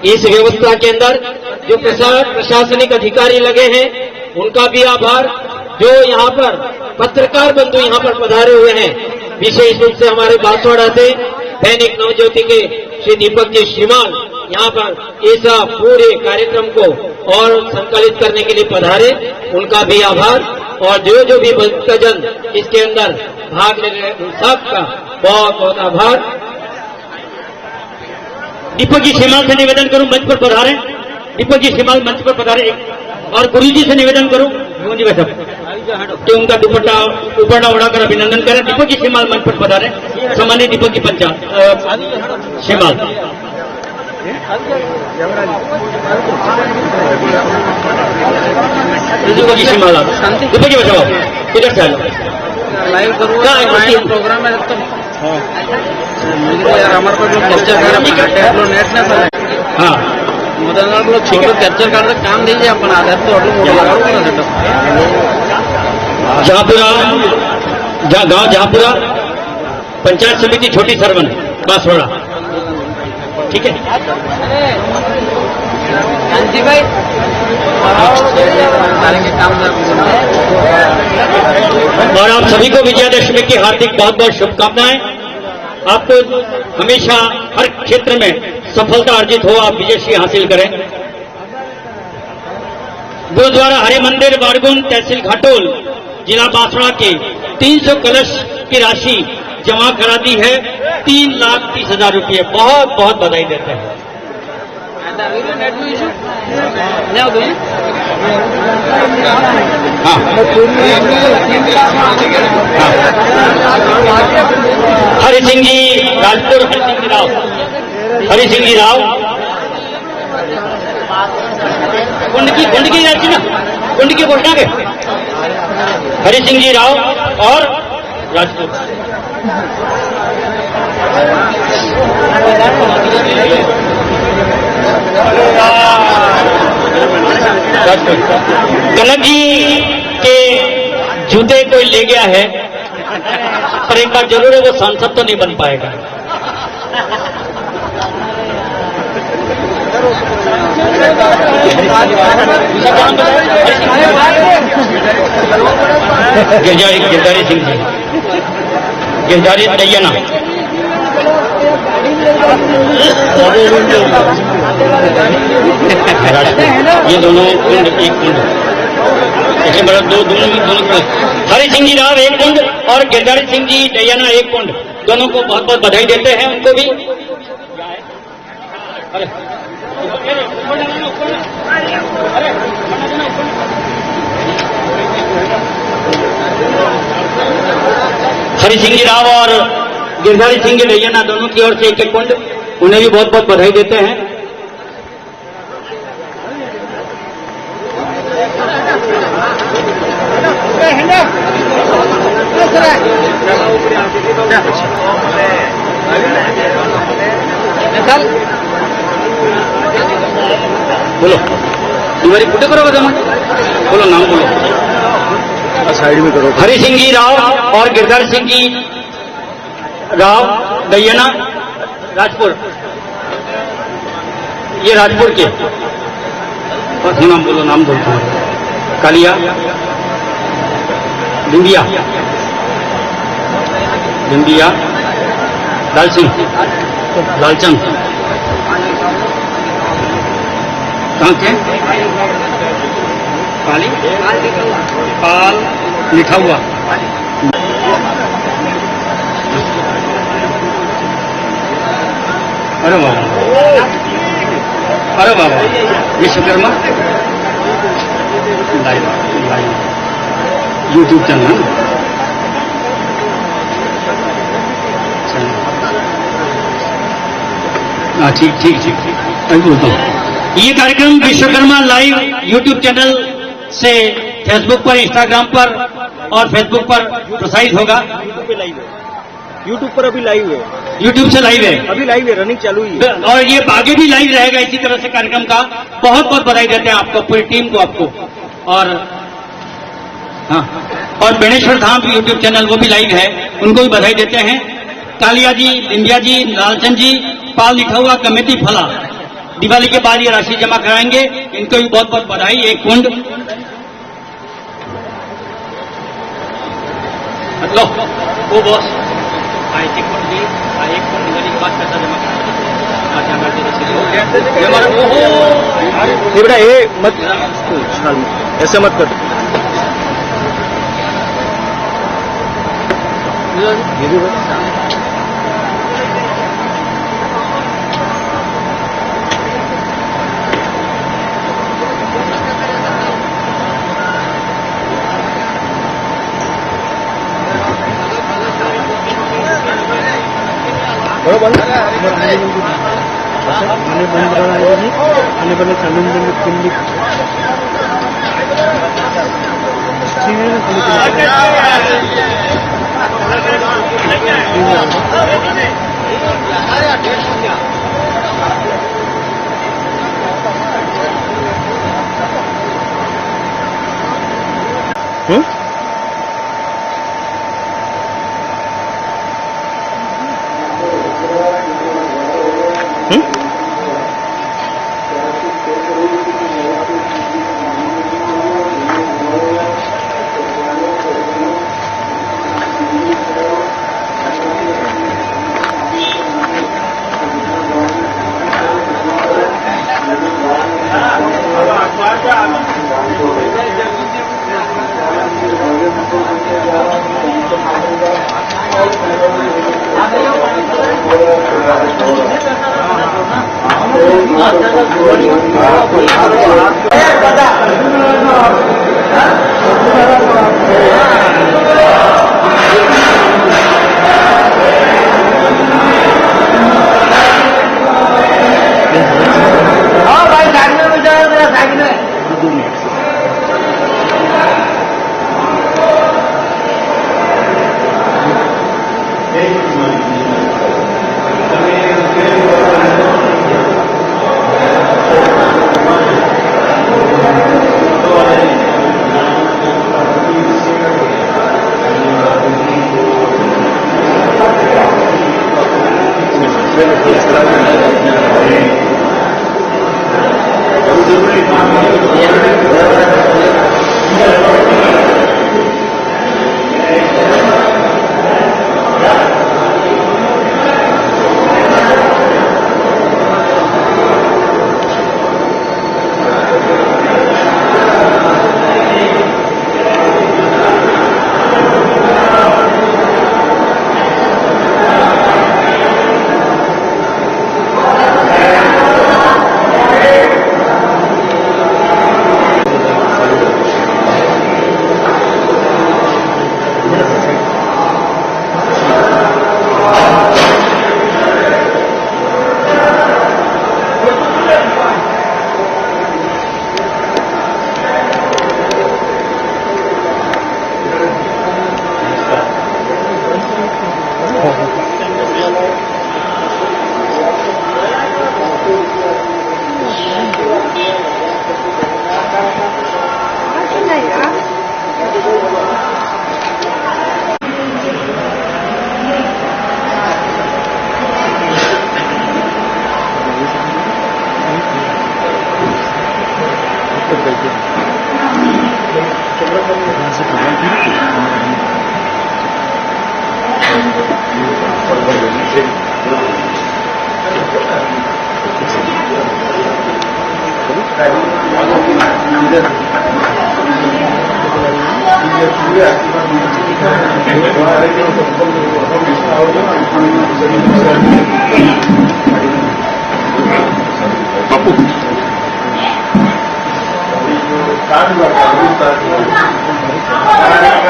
इस व्यवस्था के अंदर जो प्रशासनिक अधिकारी लगे हैं उनका भी आभार। जो यहाँ पर पत्रकार बंधु यहाँ पर पधारे हुए हैं, विशेष रूप से हमारे बांसवाड़ा से दैनिक नवज्योति के श्री दीपक जी श्रीमान यहाँ पर इस पूरे कार्यक्रम को और संकलित करने के लिए पधारे, उनका भी आभार। और जो भी भक्तजन इसके अंदर भाग ले रहे उन सबका बहुत बहुत आभार। दीपक जी श्रीमान से निवेदन करूं मंच पर पधारे, दीपक जी श्रीमान मंच पर पधारे। और गुरु जी से निवेदन करूं भुवन जी बैठक कि उनका दुपट्टा उपरना उड़ाकर अभिनंदन करें। दीपक जी श्रीमान मंच पर पधारे, सामान्य दीपक जी पंचाल श्रीमान। दीपक जी श्रीमान, दीपक जी बचाओ, इधर से आ जाओ। लाइव करूँगा प्रोग्राम में तो यार हमारे पास लोग कैप्चर कर रहे नेट ना सर। हाँ लोग छोटे कैप्चर कर रहे काम दीजिए अपन आधार तो जहापुरा गांव जहापुरा पंचायत समिति छोटी सरवन बांसवाड़ा, ठीक है। और आप सभी को विजयादशमी की हार्दिक बहुत बहुत शुभकामनाएं। आपको हमेशा हर क्षेत्र में सफलता अर्जित हो, आप विजयश्री हासिल करें। गुरुद्वारा हरि मंदिर बारगुन तहसील घाटोल जिला बांसवाड़ा के 300 कलश की राशि जमा करा दी है, 3,30,000 रुपये। बहुत बहुत बधाई देते हैं। हाँ। हरि सिंह जी राजपुर, हरि सिंह जी राव कुंड की राशि ना, कुंड की घोषणा के हरि सिंह जी राव और राजपुर। कनक जी के जूते कोई ले गया है, पर एक बात जरूर है, वो सांसद तो नहीं बन पाएगा। गिरधारी सिंह जी, गिरधारी दैयना, ये दोनों कुंड, एक कुंड, ऐसे बड़ा दोनों हरि सिंह जी राव एक कुंड और गिरधारी सिंह जी दैयना एक कुंड, दोनों को बहुत बहुत बधाई देते हैं। उनको भी हरि सिंह जी राव और गिरधारी सिंह जी दैयना दोनों की ओर से एक एक कुंड, उन्हें भी बहुत बहुत बधाई देते हैं। बोलो तुम्हारी फोटो करो, बोलो नाम बोलो, साइड में करो। हरि सिंह जी राव और गिरधारी सिंह जी राव दैयना राजपुर, ये राजपुर के, बस नाम बोलो, नाम बोलो। कालिया, भिंडिया, भिंडिया, लाल सिंह, लालचंद, कहाँ के? पाली, पाल लिखा हुआ। अरे बाबा, अरे बाबा, विश्वकर्मा लाइव यूट्यूब चैनल है। हाँ ठीक ठीक ठीक ठीक, अभी बोलता हूँ। ये कार्यक्रम विश्वकर्मा लाइव यूट्यूब चैनल से फेसबुक पर, इंस्टाग्राम पर और फेसबुक पर प्रसारित होगा। यूट्यूब पर अभी लाइव है, यूट्यूब से लाइव है, अभी लाइव है, रनिंग चालू ही है। और ये आगे भी लाइव रहेगा इसी तरह से कार्यक्रम का। बहुत बहुत बधाई देते हैं आपको, पूरी टीम को आपको। और हाँ, और बेणेश्वर धाम यूट्यूब चैनल वो भी लाइव है, उनको भी बधाई देते हैं। कालिया जी, लिंबिया जी, लालचंद जी, पाल लिखा हुआ, कमेटी फला, दिवाली के बाद ये राशि जमा कराएंगे, इनको भी बहुत बहुत बधाई। एक कुंड लो, वो बॉस एक कुंड दी, एक कुंड दिवाली के बाद पैसा जमा कराएंगे। बेटा ये मत, ऐसे मत कर।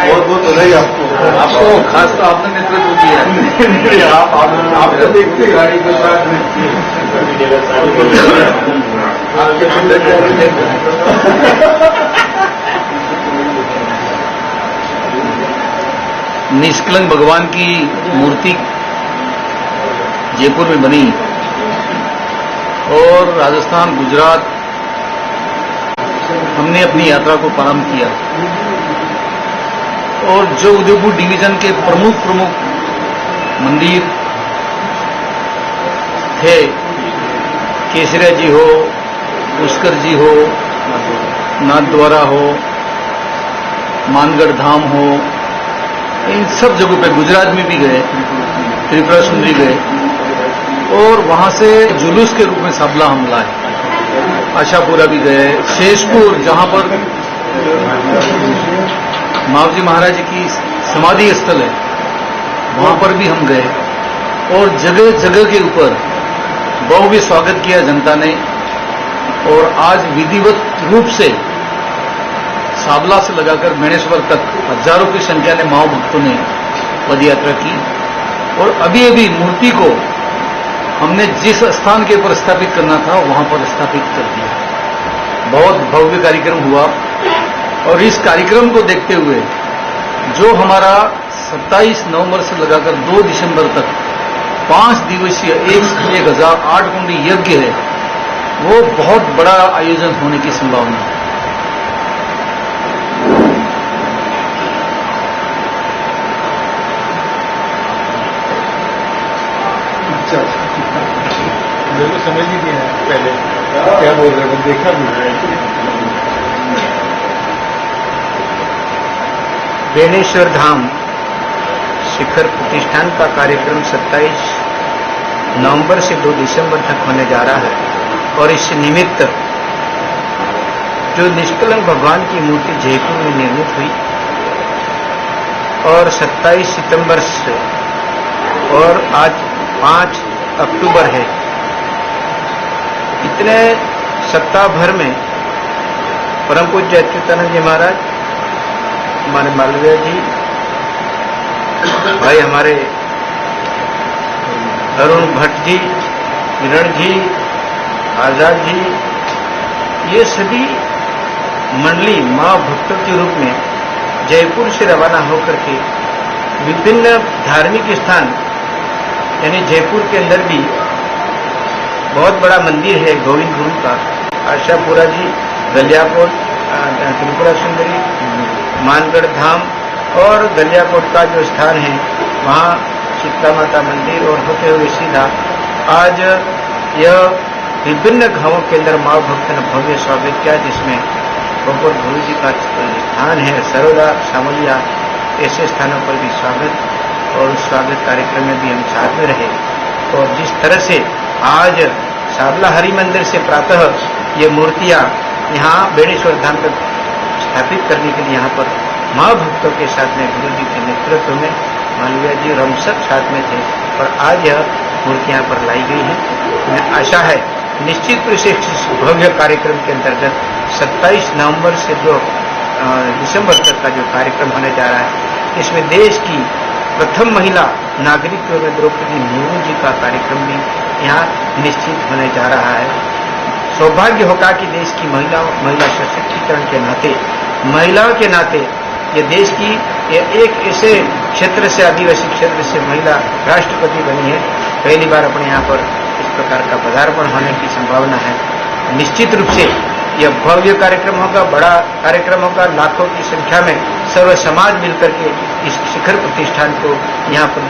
बहुत बहुत बधाई आपको खास तो आपने नेतृत्व किया आपको देखते गाड़ी के साथ निष्कलंक भगवान की मूर्ति जयपुर में बनी और राजस्थान, गुजरात हमने अपनी यात्रा को प्रारंभ किया और जो उदयपुर डिवीजन के प्रमुख मंदिर थे, केसरिया जी हो, पुष्कर जी हो, नाथ द्वारा हो, मानगढ़ धाम हो, इन सब जगहों पे गुजरात में भी गए, त्रिपुरा सुंदरी गए और वहां से जुलूस के रूप में सबला हम लाए। आशापुरा भी गए, शेषपुर जहां पर मावजी महाराज की समाधि स्थल है वहां पर भी हम गए और जगह जगह के ऊपर बहुत भी स्वागत किया जनता ने। और आज विधिवत रूप से साबला से लगाकर बेणेश्वर तक हजारों की संख्या में माओ भक्तों ने पदयात्रा की और अभी अभी मूर्ति को हमने जिस स्थान के ऊपर स्थापित करना था वहां पर स्थापित कर दिया। बहुत भव्य कार्यक्रम हुआ और इस कार्यक्रम को देखते हुए जो हमारा 27 नवंबर से लगाकर 2 दिसंबर तक 5 दिवसीय 1008 कुंडी यज्ञ है, वो बहुत बड़ा आयोजन होने की संभावना है। मेरे को समझ ही नहीं है पहले क्या बोल रहे हैं, देखा भी। बेणेश्वर धाम शिखर प्रतिष्ठान का कार्यक्रम 27 नवंबर से 2 दिसंबर तक होने जा रहा है और इस निमित्त जो निष्कलंक भगवान की मूर्ति जयपुर में निर्मित हुई और 27 सितंबर से और आज 5 अक्टूबर है, इतने सप्ताह भर में परम पूज्य अच्युतानंद जी महाराज, हमारे मालवीय जी, भाई हमारे अरुण भट्ट जी, किरण जी, आजाद जी, ये सभी मंडली मां भक्तों के रूप में जयपुर से रवाना होकर के विभिन्न धार्मिक स्थान, यानी जयपुर के अंदर भी बहुत बड़ा मंदिर है गोविंद गुरु का, आशापुरा जी, गलियाकोट, त्रिपुरा सुंदरी, मानगढ़ धाम और गलियाकोट का जो स्थान है वहाँ शीतला माता मंदिर और होते हुए सीधा आज यह विभिन्न गांवों के अंदर माँ भक्त ने भव्य स्वागत किया, जिसमें गोपुर गुरु जी का स्थान है, सरोदा, सामलिया, ऐसे स्थानों पर भी स्वागत और उस स्वागत कार्यक्रम में भी हम साथ में रहे। और जिस तरह से आज साबला हरि मंदिर से प्रातः ये मूर्तियां यहाँ बेणेश्वर धाम तक स्थापित करने के लिए यहाँ पर माँ भक्तों के साथ में गुरु जी के नेतृत्व में मालवीय जी और हम सब साथ में थे और आज यह मूर्ति यहाँ पर लाई गई है। मैं आशा है निश्चित रूप से इस भव्य कार्यक्रम के अंतर्गत 27 नवंबर से 2 दिसंबर तक का जो कार्यक्रम होने जा रहा है, इसमें देश की प्रथम महिला नागरिक में द्रौपदी मुर्मू जी का कार्यक्रम भी यहाँ निश्चित होने जा रहा है। सौभाग्य होगा कि देश की महिला सशक्तिकरण के नाते, महिलाओं के नाते ये देश की एक ऐसे क्षेत्र से, आदिवासी क्षेत्र से महिला राष्ट्रपति बनी है। पहली बार अपने यहाँ पर इस प्रकार का पदार्पण होने की संभावना है। निश्चित रूप से यह भव्य कार्यक्रम होगा, बड़ा कार्यक्रम होगा, लाखों की संख्या में सर्व समाज मिलकर के इस शिखर प्रतिष्ठान को यहाँ पर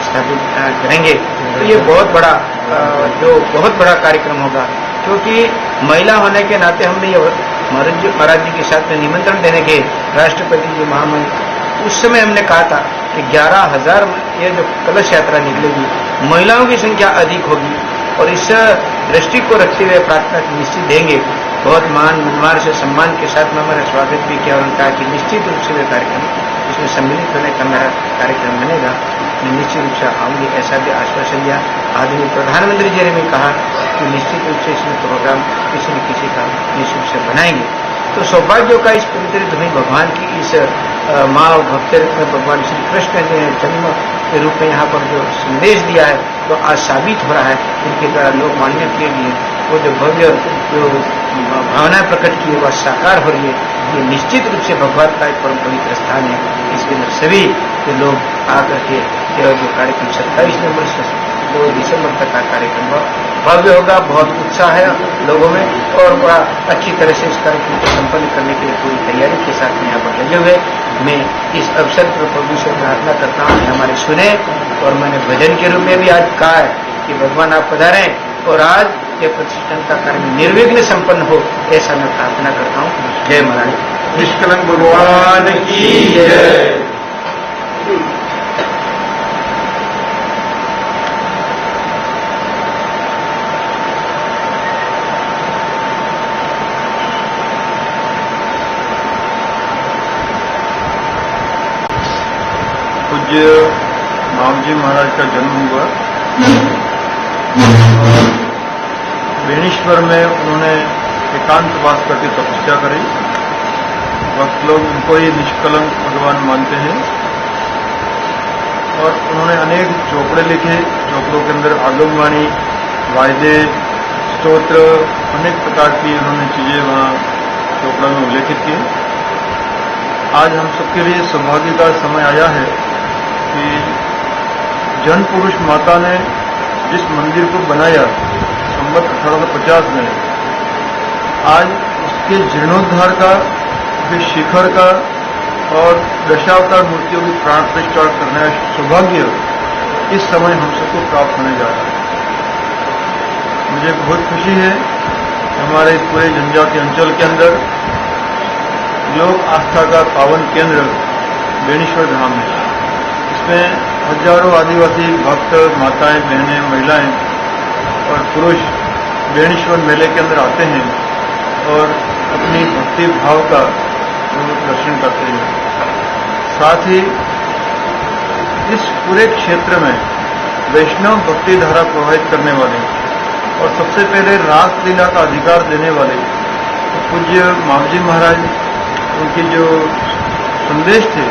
स्थापित करेंगे। तो ये बहुत बड़ा कार्यक्रम होगा, क्योंकि महिला होने के नाते हमने ये महाराज जी के साथ में निमंत्रण देने के राष्ट्रपति जी महामहिम उस समय हमने कहा था कि 11,000 ये जो कलश यात्रा निकलेगी, महिलाओं की संख्या अधिक होगी और इस दृष्टि को रखते हुए प्रार्थना निश्चित देंगे। बहुत मान सम्मान से सम्मान के साथ में हमारा स्वागत भी किया और उनका कि निश्चित रूप से वे कार्यक्रम इसमें सम्मिलित होने का मेरा कार्यक्रम बनेगा। मैं निश्चित रूप से आऊंगी, ऐसा भी आश्वासन दिया। आदरणीय प्रधानमंत्री जी ने भी कहा कि निश्चित रूप से इसमें प्रोग्राम किसी न किसी का निश्चित रूप से बनाएंगे। तो सौभाग्य का इस पवित्र धुनी भगवान की इस माँ भक्त में भगवान श्री कृष्ण ने जन्म के रूप में यहाँ पर जो संदेश दिया है, तो आज साबित हो रहा है इनके द्वारा लोग मानने के लिए वो जो भव्य जो भावनाएं प्रकट की है वह साकार हो रही है। ये निश्चित रूप से भगवान का एक परम पवित्र स्थान है। इसके अंदर सभी के लोग आकर के जो कार्यक्रम 27 नवंबर से 2 दिसंबर तक का कार्यक्रम भव्य होगा। बहुत उत्साह है लोगों में और बड़ा अच्छी तरह से इस कार्यक्रम को संपन्न करने के लिए पूरी तैयारी के साथ में यहाँ पर लगे हुए। मैं इस अवसर पर प्रभु से प्रार्थना करता हूँ हमारे सुने, और मैंने भजन के रूप में भी आज कहा है कि भगवान आप पधारें और आज ये प्रतिष्ठान का कार्य निर्विघ्न संपन्न हो, ऐसा मैं प्रार्थना करता हूँ। जय महाराज। निष्कलंक भगवान की जय। पूज्य मामजी महाराज का जन्म हुआ और बेणेश्वर में उन्होंने एकांतवास करके तपस्या करी। भक्त लोग उनको ही निष्कलंक भगवान मानते हैं और उन्होंने अनेक चोपड़े लिखे। चोपड़ों के अंदर आगमवाणी, वायदे, स्तोत्र, अनेक प्रकार की उन्होंने चीजें वहाँ चोपड़ा में उल्लेखित की। आज हम सबके लिए सौभाग्य का समय आया है कि जन पुरुष माता ने जिस मंदिर को बनाया संवत 1850 में, आज उसके जीर्णोद्धार का, उसके शिखर का और दशावतार मूर्तियों की प्राण प्रतिष्ठा करने का सौभाग्य इस समय हम सबको प्राप्त होने जा रहा है। मुझे बहुत खुशी है हमारे पूरे जनजातीय अंचल के अंदर लोक आस्था का पावन केंद्र बेणेश्वर धाम है। इसमें हजारों आदिवासी भक्त, माताएं, बहनें, महिलाएं और पुरुष बेणेश्वर मेले के अंदर आते हैं और अपनी भक्ति भाव का दर्शन करते हैं। साथ ही इस पूरे क्षेत्र में वैष्णव भक्ति धारा प्रवाहित करने वाले और सबसे पहले रासलीला का अधिकार देने वाले पूज्य मावजी महाराज, उनके जो संदेश थे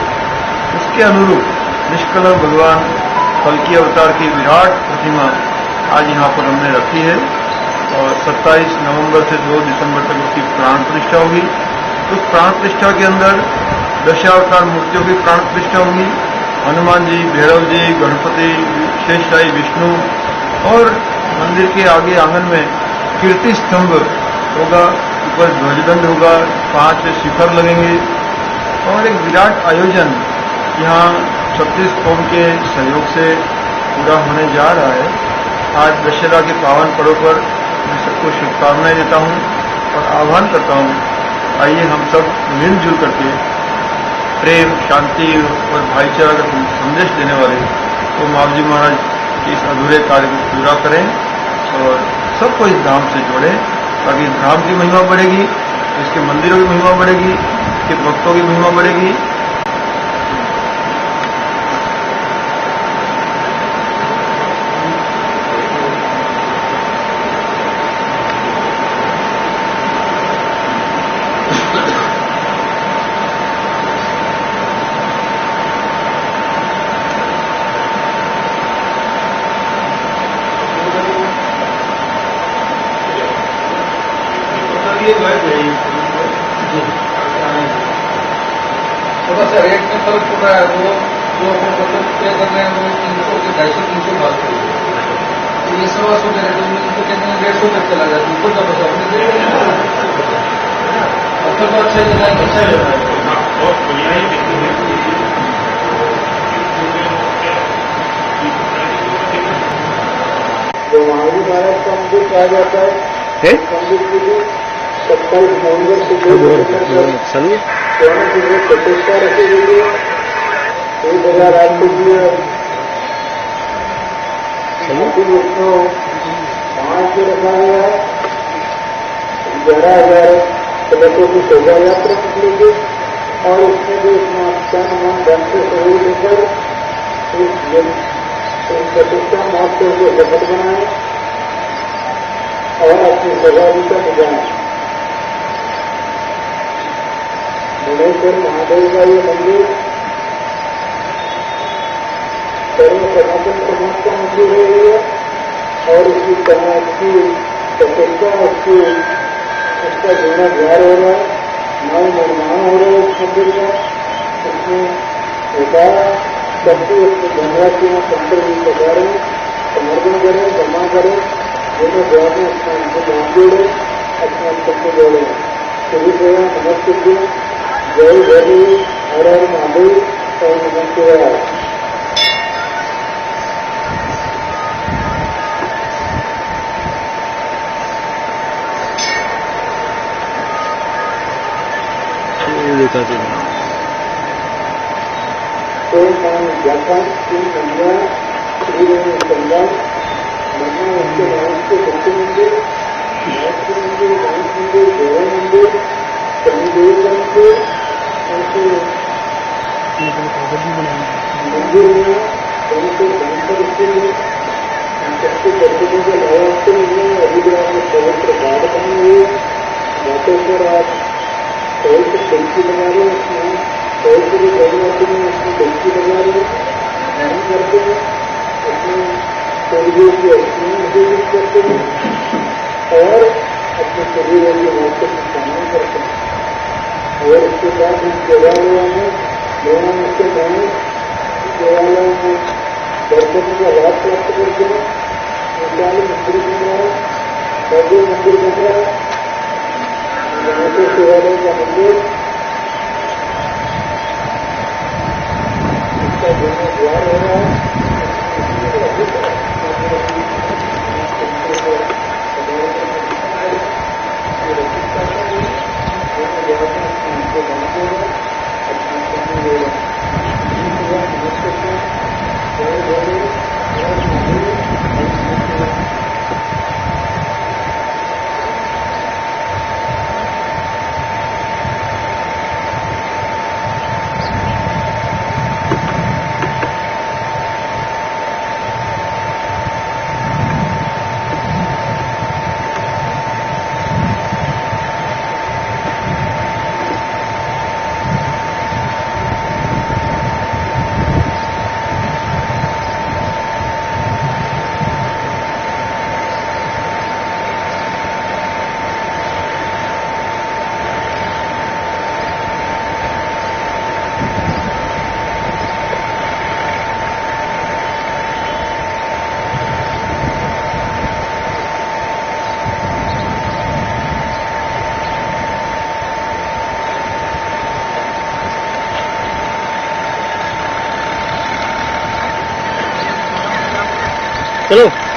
उसके अनुरूप निष्कलंक भगवान कल्कि अवतार की विराट प्रतिमा आज यहाँ पर हमने रखी है और 27 नवंबर से 2 दिसंबर तक उसकी प्राण प्रतिष्ठा होगी। उस प्राण प्रतिष्ठा के अंदर दशावतार मूर्तियों की प्राण प्रतिष्ठा होगी। हनुमान जी, भैरव जी, गणपति, शेषशाही विष्णु, और मंदिर के आगे आंगन में कीर्ति स्तंभ होगा, ऊपर ध्वजदंड होगा, 5 शिखर लगेंगे और एक विराट आयोजन यहाँ 36 कौम के सहयोग से पूरा होने जा रहा है। आज दशहरा के पावन पर्व पर मैं सबको शुभकामनाएं देता हूँ और आह्वान करता हूँ, आइए हम सब मिलजुल करके प्रेम, शांति और भाईचारा का संदेश देने वाले तो मावजी महाराज के इस अधूरे कार्य को पूरा करें और सबको इस धाम से जोड़ें, ताकि इस धाम की महिमा बढ़ेगी, इसके मंदिरों की महिमा बढ़ेगी, इसके भक्तों की महिमा बढ़ेगी। थोड़ा सा रेट में फर्क पड़ रहा है, वो जो अपन मतलब पे कर रहे हैं वो 300 के 250-300 बात करिए, तो ये 100 के रेट में इनको कहते हैं 150 तक चला जाता है, ऊपर का पैसा अपने दे रहे हैं। अब तो अच्छा ही लगा, अच्छा ही लगा। जो मावजी महाराज का मंदिर कहा जाता है, मंदिर के लिए 27 नवंबर से 2 दिसंबर स्वर्ण की प्रतिष्ठा रखी गई है। 1008 विष्णु 5 से रखा गया है। 11,000 सदस्यों की शोभा यात्रा निकलेगी और उसमें भी अपना तन मन धन से सहयोग लेकर इस प्रतिष्ठा महोत्सव को सफल बनाए और अपनी सहभागिता निभाएं। भुवनेश्वर महादेव का ये मंदिर सर्व सनातन समाज का मंदिर है और इसकी प्रतिष्ठा उसका जीर्णोद्धार हो रहा है, नव निर्माण हो रहा है उस मंदिर का। उसमें होता सबसे धनराशि में संतर्भित करें, समर्पण करें, जमा करें, दोनों द्वार में अपने ध्यान जोड़े, अपने अंतर को जोड़े। सभी सेवा नमस्ते, जय जय, हर हर महादेव और नमस्ते। तो व्याख्यान की संज्ञा श्री संज्ञान मना उसके नाम के सत्य मंदिर, गायत्री मंदिर, गणेश मंदिर, देव मंदिर, शनिदेव मंदिर, उनके मंदिर में उनके धनकर के लिए सबसे कर्तव्यों के लाभ के लिए अभिग्रह में पवित्र बाढ़ बनी हुई बातों पर आप पवित्र डंकी लगा रहे हैं, उसमें पवित्र भी भगवती में उसमें डंकी लगा रहे नहीं करते हैं, उसमें शरीरों की अस्थियां विसर्जित करते हैं और अपने शरीरों के वास्तव में शामिल करते हैं। और उसके बाद इन देवालयों में भगवान उसके प्राणी देवालयों में दर्शन का लाभ प्राप्त करते हैं। विशाल मंदिर बन रहा है, भव्य मंदिर बन रहा है, गणेश शिवालय का मंदिर, इसका जीर्णोद्धार हो रहा है। चलो